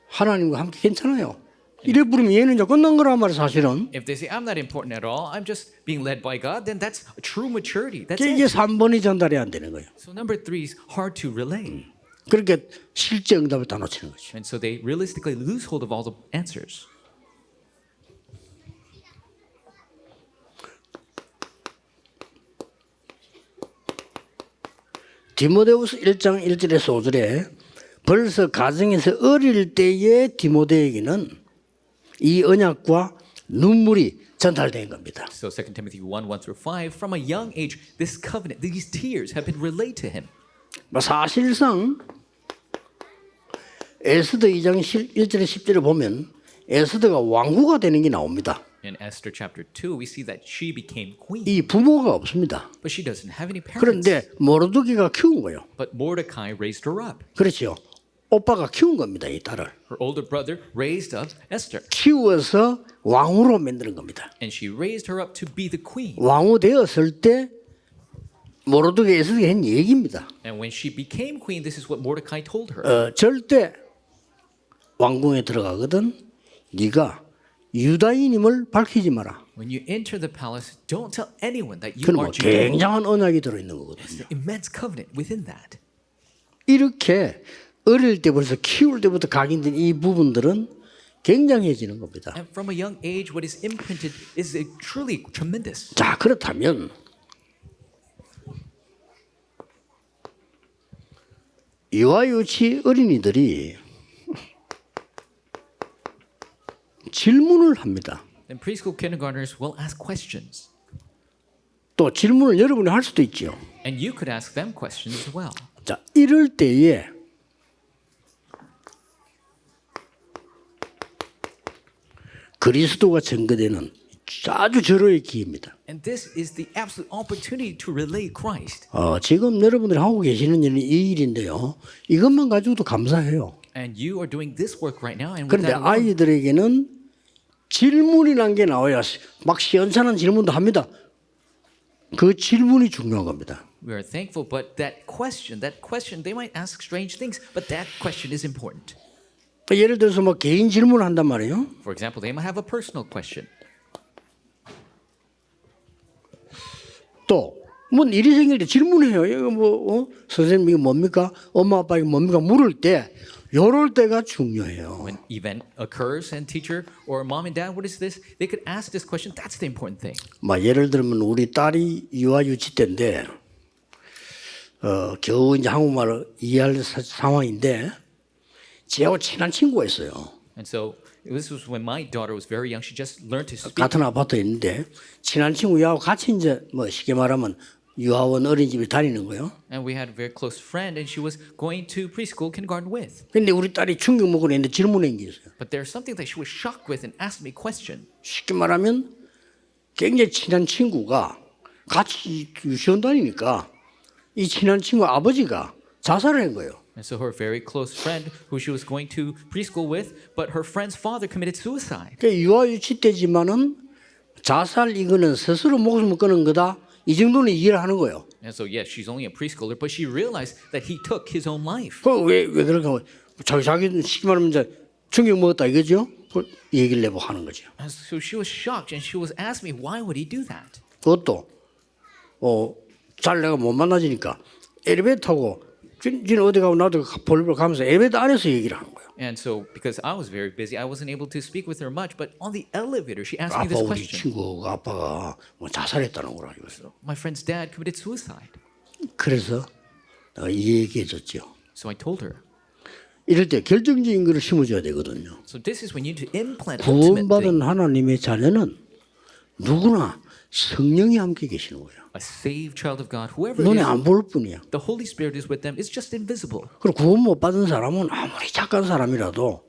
하나님과 함께 괜찮아요. 이래 부르면 얘는 이제 끝난 거란 말이에요, 사실은. if they say, I'm not important at all, I'm just being led by God, then that's true maturity. That's 이게 it. 3번이 전달이 안 되는 거예요. So number 3 is hard to relay. 그렇게 실제 응답을 다 놓치는 거죠. And so they realistically lose hold of all the answers. 디모데후서 1장 1절에서 5절에 벌써 가정에서 어릴 때의 디모데에게는 이 언약과 눈물이 전달된 겁니다. So 2 Timothy 1, 1 through 5, from a young age, this covenant, these tears have been relayed to him. 사실상 에스더 2장 1절에 10절에 보면 에스더가 왕후가 되는 게 나옵니다. In Esther chapter 2, we see that she became queen, 이 부모가 없습니다. but she doesn't have any parents. 그런데 모르드기가 키운 거예요. But Mordecai raised her up. 그렇죠. 오빠가 키운 겁니다. 이 딸을. Her older brother raised up Esther, 키워서 왕후로 만드는 겁니다. and she raised her up to be the queen. 왕후 되었을 때 모르드기 에스더가 한 얘기입니다. And when she became queen, this is what Mordecai told her. 절대 왕궁에 들어가거든 네가 유다인임을 밝히지 마라. When you enter the palace, don't tell anyone that you 그럼 are Judean. 굉장한 언약이 들어있는 거거든요. There's an immense covenant within that. 이렇게 어릴 때부터 키울 때부터 각인된 이 부분들은 굉장해지는 겁니다. And from a young age, what is imprinted is truly tremendous. 자, 그렇다면 유아 유치 어린이들이 질문을 합니다. Then preschool kindergartners will ask questions. 또 질문을 여러분이 할 수도 있죠. And you could ask them questions as well. 자, 이럴 때에 그리스도가 증거되는 아주 절호의 기회입니다. And this is the absolute opportunity to relay Christ. 지금 여러분들이 하고 계시는 일은 이 일인데요. 이것만 가지고도 감사해요. And you are doing this work right now. And with 그런데 that alone, 아이들에게는 질문이란 게 나와야 막 시원찮은 질문도 합니다. 그 질문이 중요한 겁니다. we are thankful, but that question, they might ask strange things, but that question is important. 예를 들어서 뭐 개인 질문을 한단 말이에요. For example, they might have a personal question. 또 뭐 일이 생길 때 질문해요. 이거 뭐 선생님 이거 뭡니까? 엄마 아빠 이거 뭡니까? 물을 때 요럴 때가 중요해요. When event occurs and teacher or mom and dad, what is this? They could ask this question. That's the important thing. 막 예를 들면 우리 딸이 유아 유치 때인데 겨우 이제 한국말을 이해할 상황인데 지하고 친한 친구가 있어요. And so this was when my daughter was very young. She just learned to speak. 같은 아파트에 있는데 친한 친구하고 같이 이제 뭐 쉽게 말하면 유아원 어린이집에 다니는 거예요. And we had a very close friend, and she was going to preschool kindergarten with. 근데 우리 딸이 충격 먹고 있는데 질문한 게 있어요. But there's something that she was shocked with and asked me a question. 쉽게 말하면 굉장히 친한 친구가 같이 유치원 다니니까 이 친한 친구 아버지가 자살을 한 거예요. And so her very close friend, who she was going to preschool with, but her friend's father committed suicide. 그러니까 유아 유치 때지만은 자살 이거는 스스로 목숨을 끊은 거다. 이 정도는 이해를 하는 거예요. And so yes, she's only a preschooler, but she realized that he took his own life. 왜 그렇게 하고 자기 쉽게 말하면 이제 충격 먹었다 이거죠? 그 얘기를 내고 하는 거죠. And so she was shocked, and she was asking me, why would he do that? 그것도 잘 내가 못 만나지니까 엘리베이터 타고 지는 어디 가고 나도 볼볼 가면서 엘리베이터 안에서 얘기를 하는 거예요. And so because I was very busy, I wasn't able to speak with her much. But on the elevator, she asked me 아빠 this 우리 question. 친구 아빠가 뭐 자살했다는 거라 이거죠. My friend's dad committed suicide. 그래서 내가 얘기해 줬죠. So I told her. 이럴 때 결정적인 것을 심어줘야 되거든요. So this is when you need to implant ultimate thing. 구원받은 하나님의 자녀는 누구나 성령이 함께 계시는 거예요. A saved child of God, whoever it 눈에 is, 안 보일 뿐이야. the Holy Spirit is with them. It's just invisible. 그리고 구원 못 받은 사람은 아무리 착한 사람이라도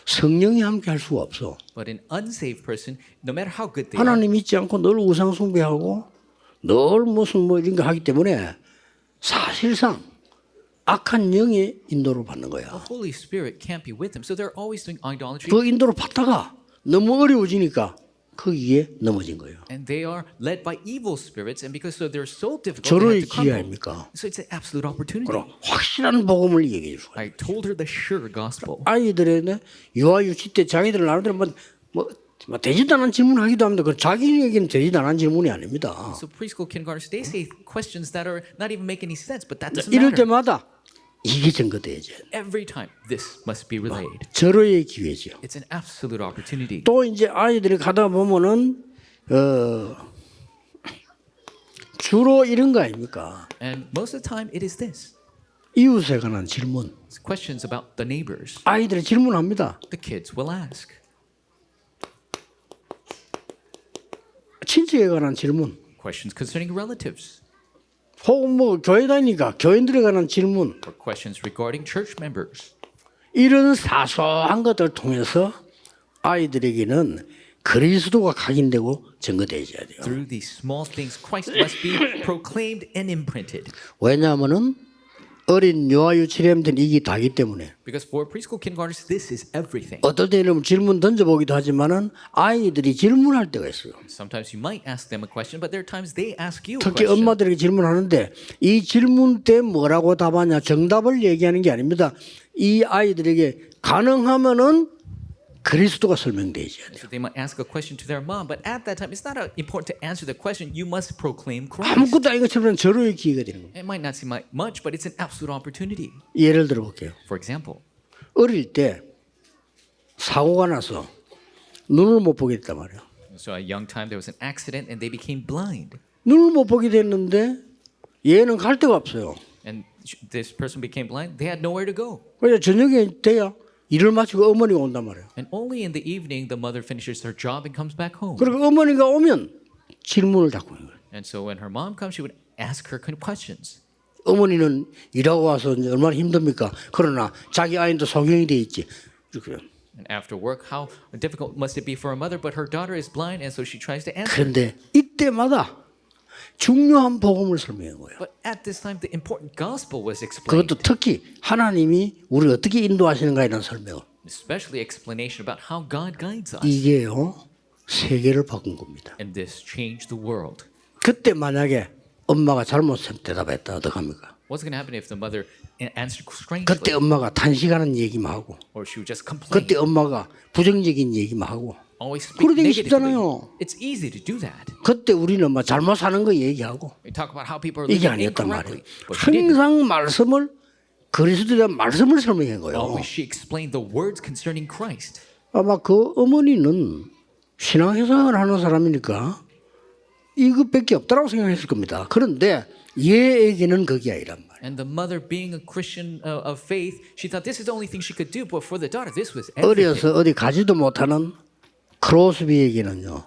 성령이 함께 할 수가 없어. But an unsaved person, no matter how good they are, 하나님 믿지 않고 늘 우상 숭배하고 늘 무슨 뭐 이런 거 하기 때문에 사실상 악한 영의 인도를 받는 거야. the Holy Spirit can't be with them. So they're always doing idolatry. 그 인도를 받다가 너무 어려워지니까 거기에 넘어진 거예요. And they are led by evil spirits. And because so they're so difficult, they 절호의 have to crumble. 기회입니까? So it's an absolute opportunity. 그럼 확실한 복음을 얘기해 주고 I told her the sure gospel. 아이들의 유아 유치 때 자기들 나름대로 뭐 되지도 않은 질문하기도 합니다. 그 자기에게는 되지도 않은 질문이 아닙니다. So preschool kindergartners, they say questions that are not even make any sense, but that doesn't 이럴 matter. 때마다 이게 증거돼야죠. Every time, this must be relayed. 절호의 기회죠. It's an absolute opportunity. 또 이제 아이들이 가다 보면은 주로 이런 거 아닙니까? And most of the time, it is this. 이웃에 관한 질문. It's questions about the neighbors. 아이들이 질문합니다. The kids will ask. 친척에 관한 질문. Questions concerning relatives. 혹은 뭐 교회 다니니까 교인들에 관한 질문. Or questions regarding church members. 이런 사소한 것들을 통해서 아이들에게는 그리스도가 각인되고 증거되어야 돼요. Through these small things, Christ must be proclaimed and imprinted. 왜냐하면은 어린 유아 유치렘들은 이게 다기 때문에 Because for preschool kindergartners, this is everything. 어떨 때는 질문 던져보기도 하지만은 아이들이 질문할 때가 있어요. Sometimes you might ask them a question, but there are times they ask you a 특히 question. 엄마들에게 질문하는데 이 질문 때 뭐라고 답하냐 정답을 얘기하는 게 아닙니다. 이 아이들에게 가능하면은 그리스도가 설명되어야 돼요. So they might ask a question to their mom, but at that time, it's not important to answer the question. You must proclaim Christ. 아무것도 아닌 것처럼 절호의 기회가 되는 거예요. It might not seem like much, but it's an absolute opportunity. 예를 들어볼게요. For example, 어릴 때 사고가 나서 눈을 못 보게 됐단 말이에요. so at a young time there was an accident and they became blind. 눈을 못 보게 됐는데 얘는 갈 데가 없어요. And this person became blind. They had nowhere to go. 그래서 저녁에 돼야 일을 마치고 어머니가 온단 말이에요. And only in the evening the mother finishes her job and comes back home. 그리고 어머니가 오면 질문을 자꾸 해요. And so when her mom comes, she would ask her questions. 어머니는 일하고 와서 이제 얼마나 힘듭니까? 그러나 자기 아이도 소경이 돼 있지. 이렇게. And after work, how difficult must it be for a mother? But her daughter is blind, and so she tries to answer. 그런데 이때마다 중요한 복음을 설명한 거예요. But at this time, the important gospel was explained. 그것도 특히 하나님이 우리를 어떻게 인도하시는가에 대한 설명. Especially explanation about how God guides us. 이게요 세계를 바꾼 겁니다. And this changed the world. 그때 만약에 엄마가 잘못 대답했다 어떡합니까? What's going to happen if the mother answered strangely? 그때 엄마가 단식하는 얘기만 하고 Or she would just complain. 그때 엄마가 부정적인 얘기만 하고 Always speak 그러기 negatively. 쉽잖아요. It's easy to do that. 그때 우리는 막 잘못 사는 거 얘기하고 We talk about how people are 이게 living 아니었단 말이에요. incorrectly. But she didn't. 항상 말씀을 그리스도에 대한 말씀을 설명한 거예요. Always she explained the words concerning Christ. 아마 그 어머니는 신앙생활을 하는 사람이니까 이것밖에 없다라고 생각했을 겁니다. 그런데 얘에게는 그게 아니란 말이에요. And the mother, being a Christian of faith, she thought this is the only thing she could do. But for the daughter, this was everything. 어려서 어디 가지도 못하는 크로스비에게는요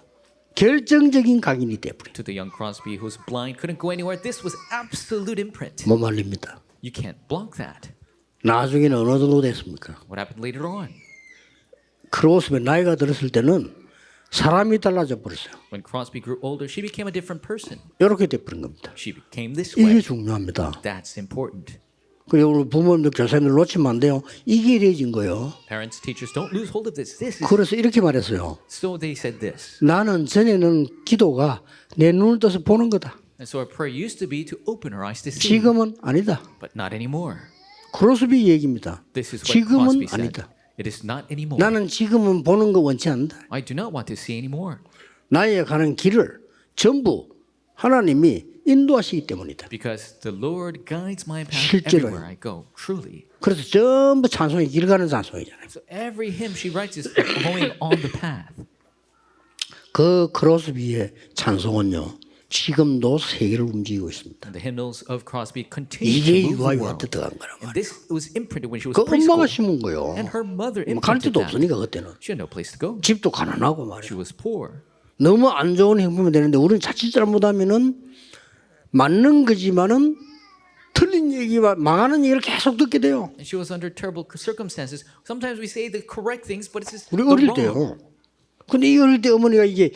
결정적인 각인이 돼버려요. To the young Crosby, who was blind, couldn't go anywhere, this was absolute imprint. 못 말립니다. You can't block that. 나중에는 어느 정도 됐습니까? What happened later on? 크로스비 나이가 들었을 때는 사람이 달라져 버렸어요. When Crosby grew older, she became a different person. 이렇게 돼버린 겁니다. She became this 이게 way. 중요합니다. That's important. 그리고 우리 부모님들 교사님들 놓치면 안 돼요. 이게 이래진 거예요. Parents, teachers, don't lose hold of this. This is 그래서 이렇게 말했어요. so they said this. 나는 전에는 기도가 내 눈을 떠서 보는 거다. And so our prayer used to be to open her eyes to see, 지금은 아니다. but not anymore. 크로스비 얘기입니다. This is what 지금은 Crosby said. 아니다. It is not anymore. 나는 지금은 보는 거 원치 않는다. I do not want to see anymore. 나의 가는 길을 전부 하나님이 인도하시기 때문이다. Because the Lord guides my path 실제로요. everywhere I go. Truly. 그래서 전부 찬송이 길 가는 찬송이잖아요. So every hymn she writes is going on the path. 그 크로스비의 찬송은요. 지금도 세계를 움직이고 있습니다. And the hymnals of Crosby continue 이게 to move 유아가 the world. 어떻게 들어간 거란 And 말이에요. this was imprinted when she was 그 엄마가 preschool. 심은 거예요. And her mother 갈 imprinted 데도 that. 없으니까 그때는. She had no place to go. 집도 가난하고 She 말이에요. was poor. 너무 안 좋은 행품이 되는데 우리는 자칫 잘못하면은 맞는 거지만은 틀린 얘기와 망하는 얘기를 계속 듣게 돼요. And she was under terrible circumstances. Sometimes we say the correct things, but it's just 우리 the 어릴 wrong. 때요. 근데 이 어릴 때 어머니가 이게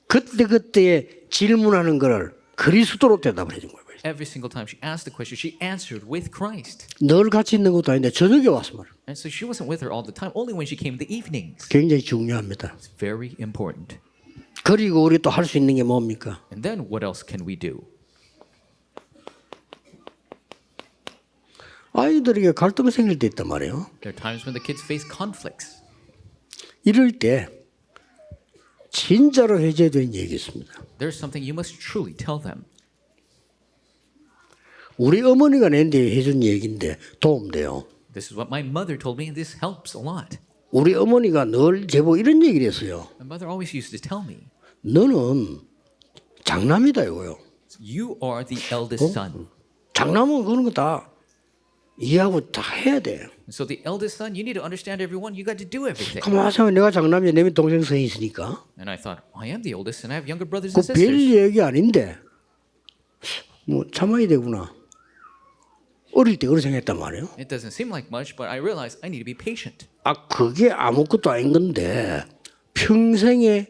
그때그때 질문하는 거를 그리스도로 대답을 해준 거예요. Every single time she asked the question, she answered with Christ. 늘 같이 있는 것도 아닌데 저녁에 와서 말이에요. And so she wasn't with her all the time, only when she came in the evenings. 굉장히 중요합니다. It's very important. 그리고 우리 또 할 수 있는 게 뭡니까? And then what else can we do? 아이들에게 갈등이 생길 때 있단 말이에요. There are times when the kids face conflicts. 이럴 때 진짜로 해줘야 되는 얘기 있습니다. There's something you must truly tell them. 우리 어머니가 내한테 해준 얘기인데 도움돼요. This is what my mother told me, and this helps a lot. 우리 어머니가 늘 제보 이런 얘기를 했어요. My mother always used to tell me, 너는 장남이다 이거요. You are the eldest son. 장남은 그런 거 다 이해하고 다 해야 돼. So the eldest son, you need to understand everyone. You got to do everything. 가만 생각해 내가 장남이야 내 밑 동생 성이 있으니까 And I thought, I am the oldest, and I have younger brothers 그 and 별 sisters. 얘기 아닌데 뭐 참아야 되구나. 어릴 때 그렇게 생각했단 말이에요. It doesn't seem like much, but I realized I need to be patient. 아 그게 아무것도 아닌 건데 평생의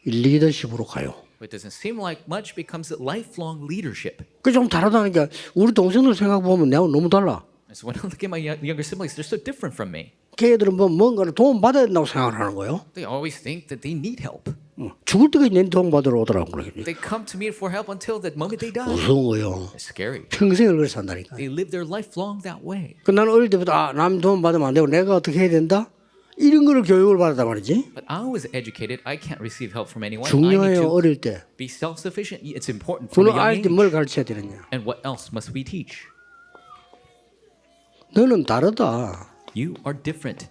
리더십으로 가요. It doesn't seem like much becomes lifelong leadership. 그 좀 다르다니까 우리 동생들 생각 보면 내하고 너무 달라. And so when I look at my younger siblings, they're so different from me. 걔들은 뭐 뭔가를 도움 받아야 된다고 생각을 하는 거예요. They always think that they need help. 죽을 때까지 내 도움 받으러 오더라고 그래. They come to me for help until the moment they die. 무서워요. It's scary. 평생을 그렇게 산다니까. They live their life long that way. 그 나는 어릴 때부터 남 도움 받으면 안 되고 내가 어떻게 해야 된다? 이런 거를 교육을 받았단 말이지. But I was educated. I can't receive help from anyone. I need 중요해요 to 어릴 때. be self-sufficient. It's important from 그는 a young 아이들 age. 뭘 가르쳐야 되느냐? And what else must we teach? 너는 다르다. You are different.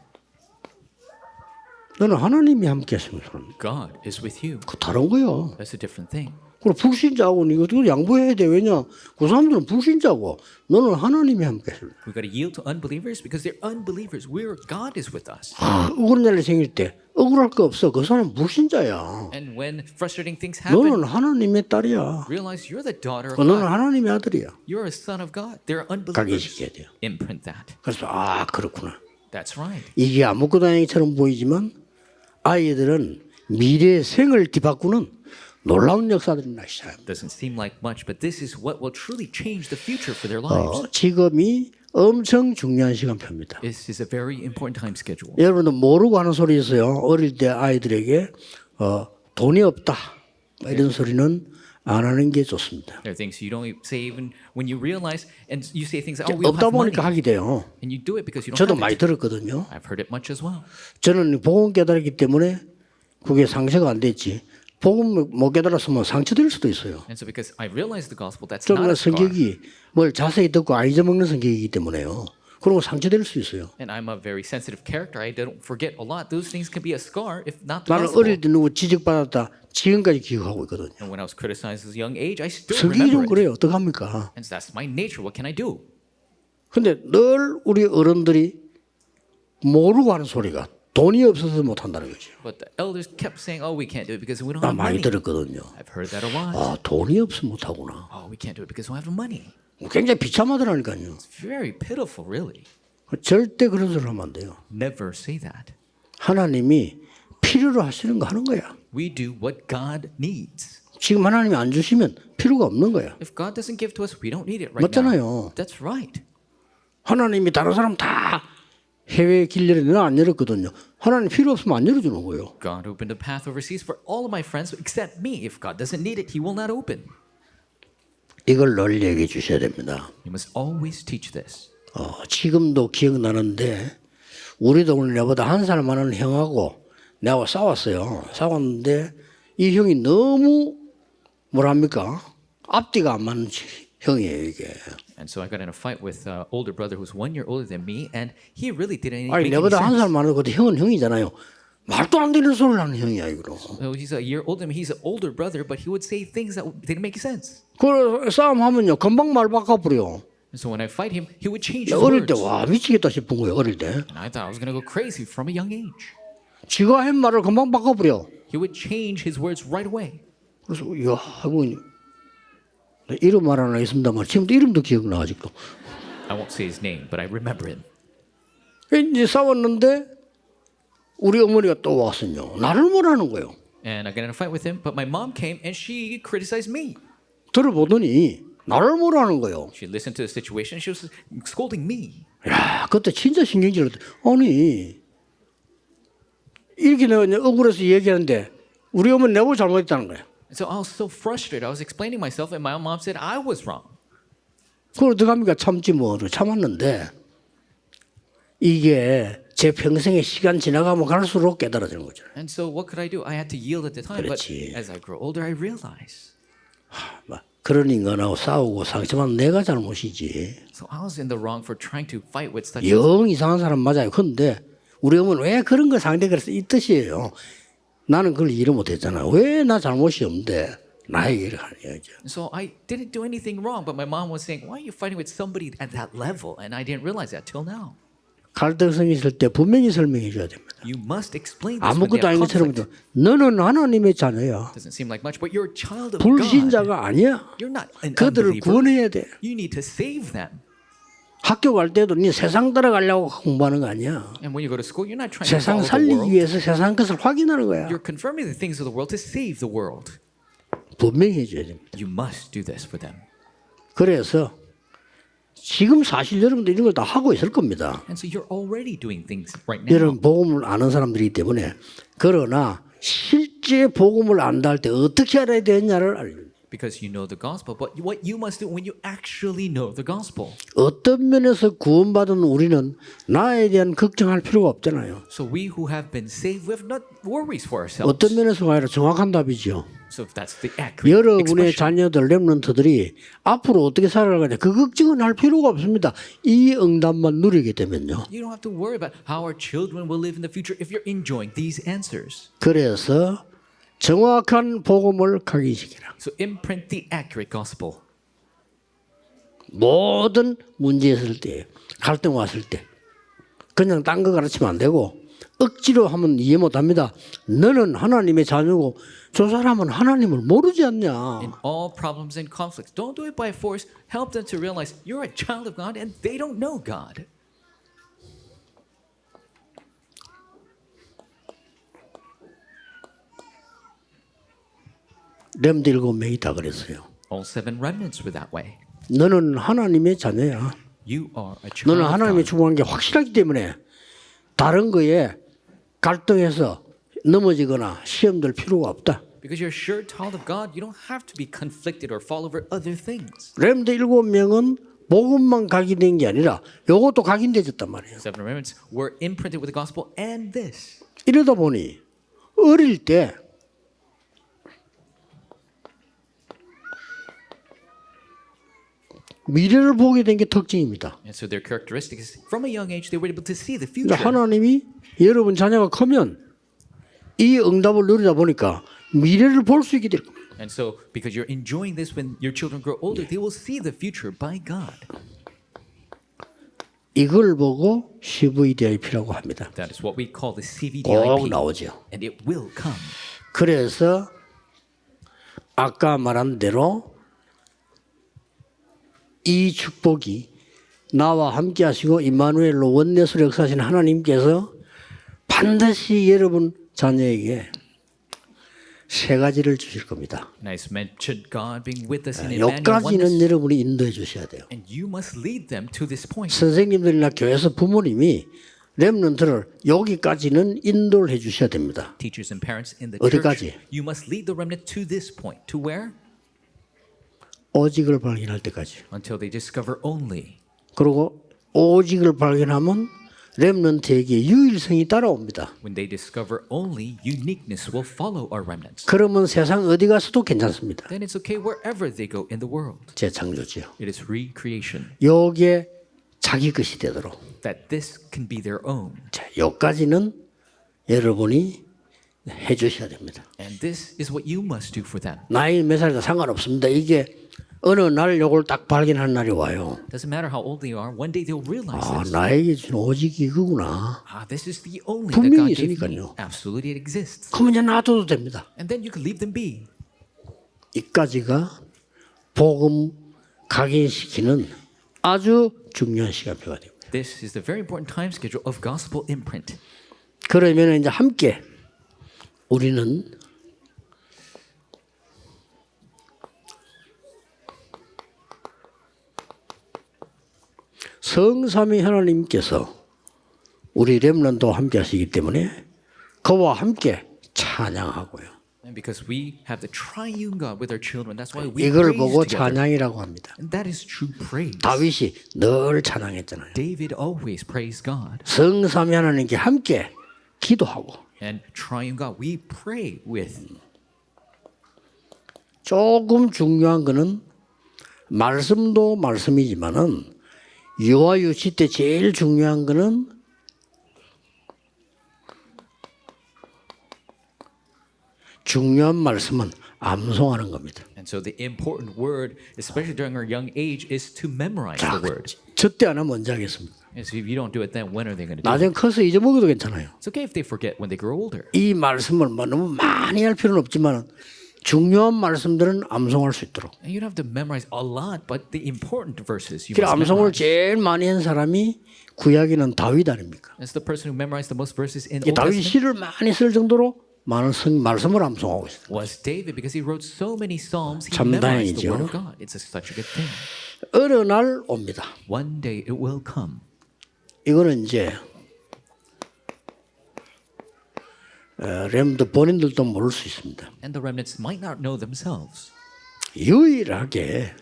너는 하나님이 함께 하시는 사람. God is with you. 그 다른 거요. That's a different thing. 그리고 불신자하고는 이거 양보해야 돼. 왜냐? 그 사람들은 불신자고 너는 하나님이 함께 하시는. We've got to yield to unbelievers because they're unbelievers. God is with us. 억울한 일이 생길 때 억울할 거 없어. 그 사람은 불신자야. And when frustrating things happen, 너는 하나님의 딸이야. realize you're the daughter of 너는 God. 하나님의 아들이야. You're a son of God. They're unbelievers. 각인시켜야 돼요. Imprint that. 그래서 그렇구나. That's right. 이게 아무것도 아니처럼 보이지만 아이들은 미래의 생을 뒤바꾸는 놀라운 역사들이 나기 시작합니다. Doesn't seem like much, but this is what will truly change the future for their lives. 지금이 엄청 중요한 시간표입니다. This is a very important time schedule. 여러분도 모르고 하는 소리 있어요. 어릴 때 아이들에게 돈이 없다 이런 소리는 안 하는 게 좋습니다. There are things you don't say even when you realize, and you say things, oh, we don't 없다 have money. 보니까 하게 돼요. And you do it because you don't 저도 have 많이 it. 들었거든요. I've heard it much as well. 저는 복음 깨달았기 때문에 그게 상처가 안 됐지. 복음 못 깨달았으면 상처될 수도 있어요. And so because I realized the gospel, that's not 저는 a scar. 성격이 뭘 자세히 듣고 안 잊어먹는 성격이기 때문에요. 그런 거 상처될 수 있어요. And I'm a very sensitive character. I don't forget a lot. Those things can be a scar if not the 나는 gospel. 어릴 때 누구 지적받았다 지금까지 기억하고 있거든요. And when I was criticized as a young age, I still 성격이 좀 remember it. 그래요. 어떡합니까? And so that's my nature. What can I do? 근데 늘 우리 어른들이 모르고 하는 소리가 돈이 없어서 못 한다는 거죠. But the elders kept saying, oh, we can't do it because we don't 나 have 많이 money. 들었거든요. I've heard that a lot. 돈이 없으면 못 하구나. Oh, we can't do it because we don't have the money. 굉장히 비참하더라니까요. It's very pitiful, really. 절대 그런 소리 하면 안 돼요. Never say that. 하나님이 필요로 하시는 거 하는 거야. We do what God needs. 지금 하나님이 안 주시면 필요가 없는 거야. If God doesn't give to us, we don't need it right 맞잖아요. now. That's right. 하나님이 다른 사람 다 해외 길 열었는데 안 열었거든요. 하나님 필요 없으면 안 열어주는 거예요. God opened a path overseas for all of my friends except me. If God doesn't need it, He will not open. 이걸 널 얘기해 주셔야 됩니다. You must always teach this. 지금도 기억나는데 우리 동네 내보다 한 살 많은 형하고 내하고 싸웠어요. 싸웠는데 이 형이 너무 뭐랍니까? 앞뒤가 안 맞는 형이에요 이게. And so I got in a fight with an older brother who's 1 year older than me, and he really didn't 아니 make any 내보다 한 살 sense. 많은 것도 형은 형이잖아요. 말도 안 되는 소리를 하는 형이야 이거. So he's a year older than me. He's an older brother, but he would say things that didn't make sense. 그 싸움하면요 금방 말 바꿔버려. And so when I fight him, he would change his 어릴 words. 때 와 미치겠다 싶은 거예요 어릴 때. And I thought I was going to go crazy from a young age. 지가 한 말을 금방 바꿔버려. He would change his words right away. 그래서 야 하고 이름 말 하나 있습니다만 지금도 이름도 기억나 아직도. I won't say his name, but I remember him. 이제 싸웠는데 우리 어머니가 또 왔어요. 나를 뭐라는 거예요. And I got in a fight with him, but my mom came and she criticized me. 들어보더니 나를 뭐라는 거예요. She listened to the situation. She was scolding me. 야 그때 진짜 신경질렀다. 아니 이렇게 내가 억울해서 얘기하는데 우리 어머니 내가 잘못했다는 거야. And so I was so frustrated. I was explaining myself, and my mom said I was wrong. 그걸 어떡합니까? 참지 뭐 참았는데 이게 제 평생의 시간 지나가면 갈수록 깨달아지는 거죠. And so what could I do? I had to yield at the time. But 그렇지. as I grow older, I realize. 그런 인간하고 싸우고 상처받는 내가 잘못이지. So I was in the wrong for trying to fight with such. 영 이상한 사람 맞아요. 그런데 우리 어머니 왜 그런 걸 상대 그래서 이 뜻이에요. 나는 그걸 이해 못했잖아. 왜 나 잘못이 없는데 나에게 이렇게 하는 얘기죠. So I didn't do anything wrong, but my mom was saying, "Why are you fighting with somebody at that level?" And I didn't realize that till now. 갈등성이 있을 때 분명히 설명해 줘야 됩니다. You must explain this when they 아무것도 아닌 have 것처럼 conflict. 너는 하나님의 자녀야. Doesn't seem like much, but you're a child of God. 불신자가 아니야. You're not an 그들을 unbeliever. 구원해야 돼. You need to save them. 학교 갈 때도 네 세상 따라가려고 공부하는 거 아니야. And when you go to school, you're not trying to 세상 follow the 살리기 world. 위해서 세상 것을 확인하는 거야. You're confirming the things of the world to save the world. 분명히 해줘야 됩니다. You must do this for them. 그래서 지금 사실 여러분들 이런 걸 다 하고 있을 겁니다. And so you're already doing things right now. 여러분 복음을 아는 사람들이기 때문에 그러나 실제 복음을 안다 할 때 어떻게 알아야 되느냐를 알려요. Because you know the gospel. But what you must do when you actually know the gospel. 어떤 면에서 구원받은 우리는 나에 대한 걱정할 필요가 없잖아요. So we who have been saved, we have not worries for ourselves. 어떤 면에서가 아니라 정확한 답이죠. So that's the accurate 여러분의 expression. 자녀들 렘넌트들이 앞으로 어떻게 살아가냐 그 걱정은 할 필요가 없습니다. 이 응답만 누리게 되면요. You don't have to worry about how our children will live in the future if you're enjoying these answers. 그래서 정확한 복음을 각인시키라. So imprint the accurate gospel. 모든 문제 있을 때, 갈등 왔을 때 그냥 딴 거 가르치면 안 되고 억지로 하면 이해 못합니다. 너는 하나님의 자녀고 저 사람은 하나님을 모르지 않냐. In all problems and conflicts, don't do it by force. Help them to realize you're a child of God and they don't know God. 렘드 7명이 다 그랬어요. All 7 remnants were that way. 너는 하나님의 자녀야. You are a child 너는 of 하나님의 God. 축복한 게 확실하기 때문에 다른 거에 갈등해서 넘어지거나 시험 들 필요가 없다. Because you're a sure child of God, you don't have to be conflicted or fall over other things. 렘드 7명은 복음만 각인된 게 아니라 요것도 각인되졌단 말이에요. 7 remnants were imprinted with the gospel and this. 이러다 보니 어릴 때 미래를 보게 된 게 특징입니다. And so their characteristic is from a young age they were able to see the 그러니까 future. 하나님이 여러분 자녀가 크면 이 응답을 누리다 보니까 미래를 볼 수 있게 될 겁니다. And so because you're enjoying this when your children grow older, they will see the future by God. 이걸 보고 CVDIP라고 합니다. That is what we call the 꼭 CVDIP. 나오죠. And it will come. 그래서 아까 말한 대로 이 축복이 나와 함께 하시고 임마누엘로 원내스로 역사하신 하나님께서 반드시 여러분 자녀에게 3가지를 주실 겁니다. And I mentioned God being with us in Emmanuel 여기까지는 oneness. 여러분이 인도해 주셔야 돼요. And you must lead them to this point. 선생님들이나 교회에서 부모님이 렘넌트를 여기까지는 인도를 해 주셔야 됩니다. Teachers and parents in the 어디까지? church, you must lead the remnant to this point. To where? 오직을 발견할 때까지. Until they discover only. 그리고 오직을 발견하면 렘넌트에게 유일성이 따라옵니다. When they discover only, uniqueness will follow our remnants. 그러면 세상 어디 가서도 괜찮습니다. Then it's okay wherever they go in the world. 재창조지요. It is recreation. 요게 자기 것이 되도록. That this can be their own. 자, 요까지는 여러분이 해 주셔야 됩니다. And this is what you must do for them. 나이 몇 살이다 상관없습니다. 이게 어느 날 요걸 딱 발견하는 날이 와요. Doesn't matter how old they are, one day they'll realize 아, this. 나에게 준 오직이 이거구나. This is the only that 분명히 God gave me. 있으니까요. Absolutely it exists. 그러면 이제 놔둬도 됩니다. And then you can leave them be. 이까지가 복음 각인시키는 아주 중요한 시간표가 됩니다. This is the very important time schedule of gospel imprint. 그러면 이제 함께 우리는 성삼위 하나님께서 우리 렘넌트와 함께 하시기 때문에 그와 함께 찬양하고요. And because we have the triune God with our children, that's why we 이걸 praise 보고 together. 찬양이라고 합니다. And that is true praise. 다윗이 늘 찬양했잖아요. David always praised God. 성삼위 하나님께 함께 기도하고 And triune God, we pray with. 조금 중요한 거는 말씀도 말씀이지만은 유아유치 때 제일 중요한 거는 중요한 말씀은 암송하는 겁니다. And so the important word, especially during our young age, is to memorize 자, the word. 저때 안 하면 언제 하겠습니까? And so if you don't do it then, when are they going to do it? 나중에 커서 잊어먹어도 괜찮아요. It's okay if they forget when they grow older. 이 말씀을 뭐 너무 많이 할 필요는 없지만 중요한 말씀들은 암송할 수 있도록. And you don't have to memorize a lot, but the important verses you 그 must 암송을 memorize. 제일 많이 한 사람이 구약에는 다윗 아닙니까? That's the person who memorized the most verses in 이 Old 다윗이 Testament. 시를 많이 쓸 정도로 많은 말씀을 암송하고 있어요. Was David because he wrote so many psalms, he 참 memorized the 다행이죠. word of God. It's such a good thing. 어느 날 옵니다. One day it will come. 이거는 이제 렘드 본인들도 모를 수 있습니다. And the remnants might not know themselves. 유일하게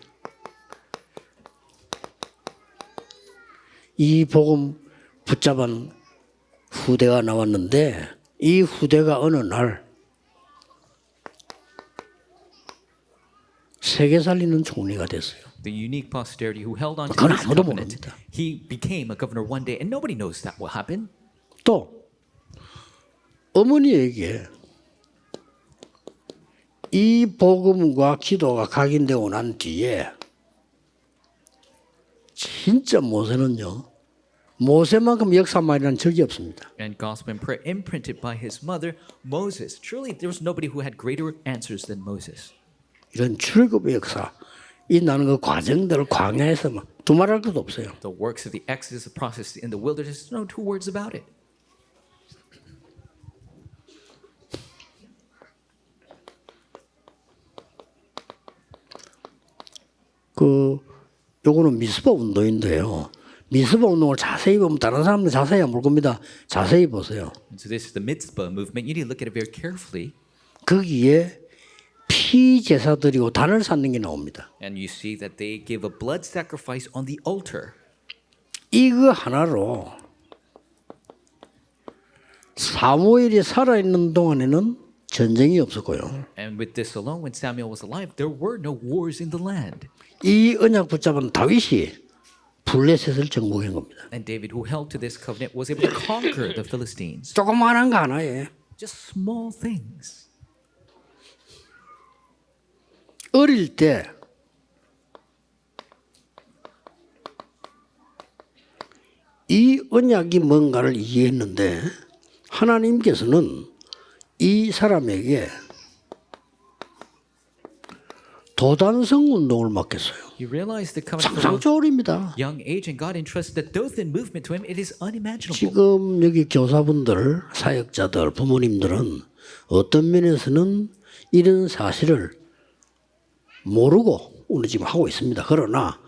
이 복음 붙잡은 후대가 나왔는데 이 후대가 어느 날 세계 살리는 총리가 됐어요. The unique posterity who held on to 그건 his 아무도 covenant, 모릅니다. he became a governor one day, and nobody knows that will happen. 또 어머니에게 이 복음과 기도가 각인되고 난 뒤에 진짜 모세는요. 모세만큼 역사만이라는 적이 없습니다. And gospel and prayer imprinted by his mother, Moses. Truly, there was nobody who had greater answers than Moses. 이런 출애굽의 역사, 이 나는 그 과정들을 광야에서 막 두말할 것도 없어요. The works of the Exodus, the process in the wilderness, no two words about it. 요거는 미스바 운동인데요. 미스바 운동을 자세히 보면 다른 사람들 자세히 안 볼 겁니다. 자세히 보세요. And so this is the mitzvah movement. You need to look at it very carefully. 거기에 피 제사 드리고 단을 쌓는 게 나옵니다. And you see that they give a blood sacrifice on the altar. 이거 하나로 사무엘이 살아있는 동안에는 전쟁이 없었고요. And with this alone, when Samuel was alive, there were no wars in the land. 이 언약 붙잡은 다윗이 블레셋을 정복한 겁니다. And David, who held to this covenant, was able to conquer the Philistines. 조그마한 거 하나에 Just small things. 어릴 때 이 언약이 뭔가를 이해했는데 하나님께서는 이 사람에게 도단성 운동을 맡겼어요. He realized that coming from a 상상초월입니다. young age, and God entrusted the Dothan movement to him. It is unimaginable. 지금 여기 교사분들, 사역자들, 부모님들은 어떤 면에서는 이런 사실을 모르고 오늘 지금 하고 있습니다. 그러나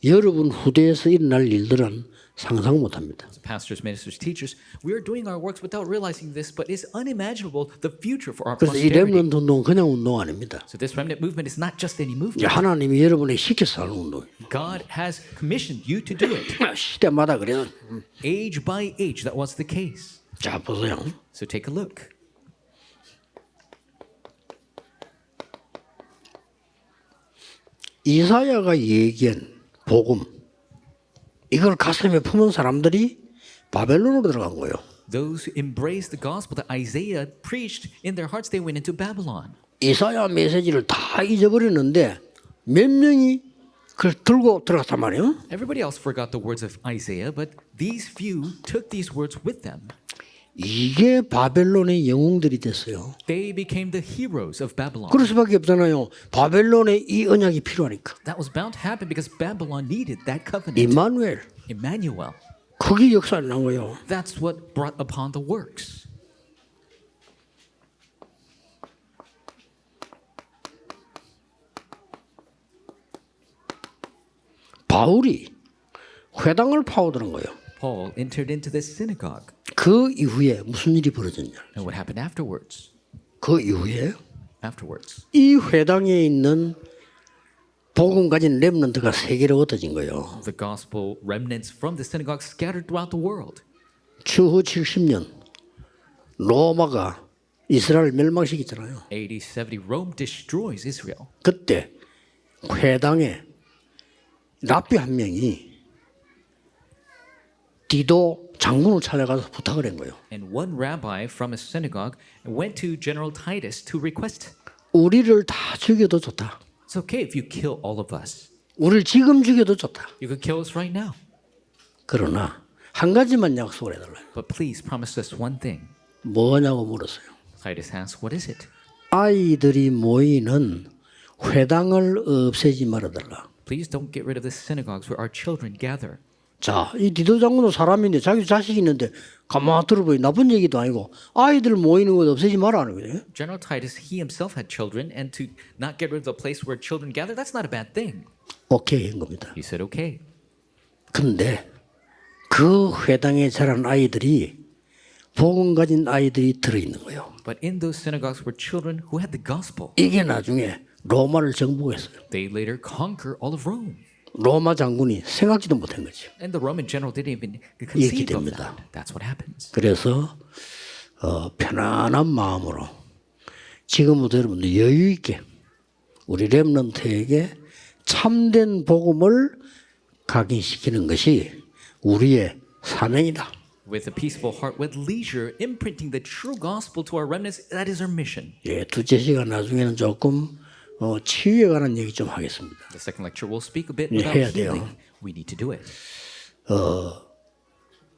여러분 후대에서 일어날 일들은 상상 못합니다. As pastors, ministers, teachers, we are doing our works without realizing this, but it's unimaginable the future for our 그래서 이 posterity. 렘넌트 운동 그냥 운동 아닙니다. So this remnant movement is not just any 이제 movement. 하나님이 여러분에게 시켜서 하는 운동이에요. God has commissioned you to do it. 시대마다 그래요. Age by age, that was the case. 자 보세요. So take a look. 이사야가 얘기한 복음 이걸 가슴에 품은 사람들이 바벨론으로 들어간 거예요. Those who embraced the gospel that Isaiah preached in their hearts, they went into Babylon. 이사야 메시지를 다 잊어버렸는데 몇 명이 그걸 들고 들어갔단 말이에요. Everybody else forgot the words of Isaiah, but these few took these words with them. 이게 바벨론의 영웅들이 됐어요. They became the heroes of Babylon. 그럴 수밖에 없잖아요. 바벨론에 이 언약이 필요하니까. That was bound to happen because Babylon needed that covenant. 임마누엘 Emmanuel. 그게 역사를 난 거예요. That's what brought upon the works. 바울이 회당을 파고드는 거예요. Paul entered into this synagogue. 그 이후에 무슨 일이 벌어졌냐? And what happened afterwards? 그 이후에 Afterwards. 이 회당에 있는 복음 가진 렘넌트가 세계로 흩어진 거예요. The gospel remnants from the synagogue scattered throughout the world. 추후 70년 로마가 이스라엘 멸망시키잖아요. AD 70, Rome destroys Israel. 그때 회당에 랍비 한 명이 디도 장군을 찾아가서 부탁을 한 거예요. And one rabbi from a synagogue went to General Titus to request 우리를 다 죽여도 좋다. It's okay if you kill all of us. 우리를 지금 죽여도 좋다. You could kill us right now. 그러나 한 가지만 약속을 해달라요. But please promise us one thing. 뭐냐고 물었어요. Titus asks, what is it? 아이들이 모이는 회당을 없애지 말아달라. Please don't get rid of the synagogues where our children gather. 자, 이 디도 장군은 사람인데 자기 자식이 있는데 가만 들어보니 나쁜 얘기도 아니고 아이들 모이는 것 없애지 마라 하는 거예요. General Titus, he himself had children, and to not get rid of the place where children gather, that's not a bad thing. 오케이 한 겁니다. He said, okay. 근데 그 회당에 자란 아이들이 복음 가진 아이들이 들어있는 거예요. But in those synagogues were children who had the gospel. 이게 나중에 로마를 정복했어요. They later conquer all of Rome. 로마 장군이 생각지도 못한 거죠. And the Roman general didn't even 이렇게 conceive of 됩니다. that. That's what happens. 그래서 편안한 마음으로 지금부터 여러분들 여유 있게 우리 렘넌트에게 참된 복음을 각인시키는 것이 우리의 사명이다. With a peaceful heart, with leisure, imprinting the true gospel to our remnants, that is our mission. 예, 둘째 시간 나중에는 조금 치유에 관한 얘기 좀 하겠습니다. The second lecture will speak a bit 예, about 해야 돼요. healing. We need to do it.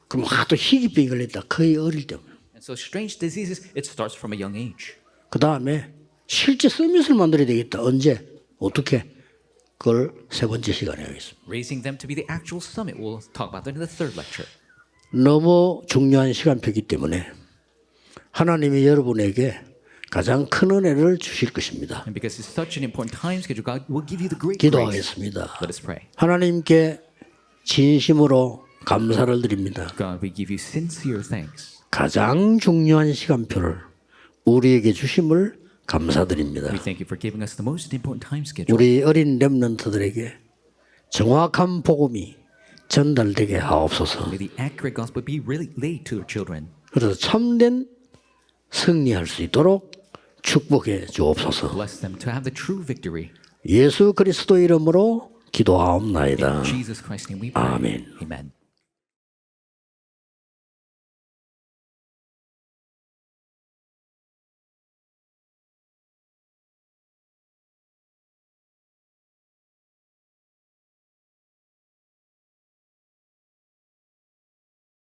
그럼 하도 희귀병이 걸렸다. 거의 어릴 때. And so strange diseases, it starts from a young age. 그 다음에 실제 서밋을 만들어야 되겠다. 언제? 어떻게? 그걸 세 번째 시간에 하겠습니다. Raising them to be the actual summit. We'll talk about that in the third lecture. 너무 중요한 시간표이기 때문에 하나님이 여러분에게 가장 큰 은혜를 주실 것입니다. And because it's such an important time schedule, God will give you the great grace. 기도하겠습니다. Let us pray. 하나님께 진심으로 감사를 드립니다. God, we give you sincere thanks. 가장 중요한 시간표를 우리에게 주심을 감사드립니다. We thank you for giving us the most important time schedule. 우리 어린 렘넌트들에게 정확한 복음이 전달되게 하옵소서. May the accurate gospel be really laid to our children. 그래서 참된 승리할 수 있도록 축복해 주옵소서. Bless them to have the true victory. 예수 그리스도 이름으로 기도하옵나이다. In Jesus Christ's name we pray. 아멘. Amen.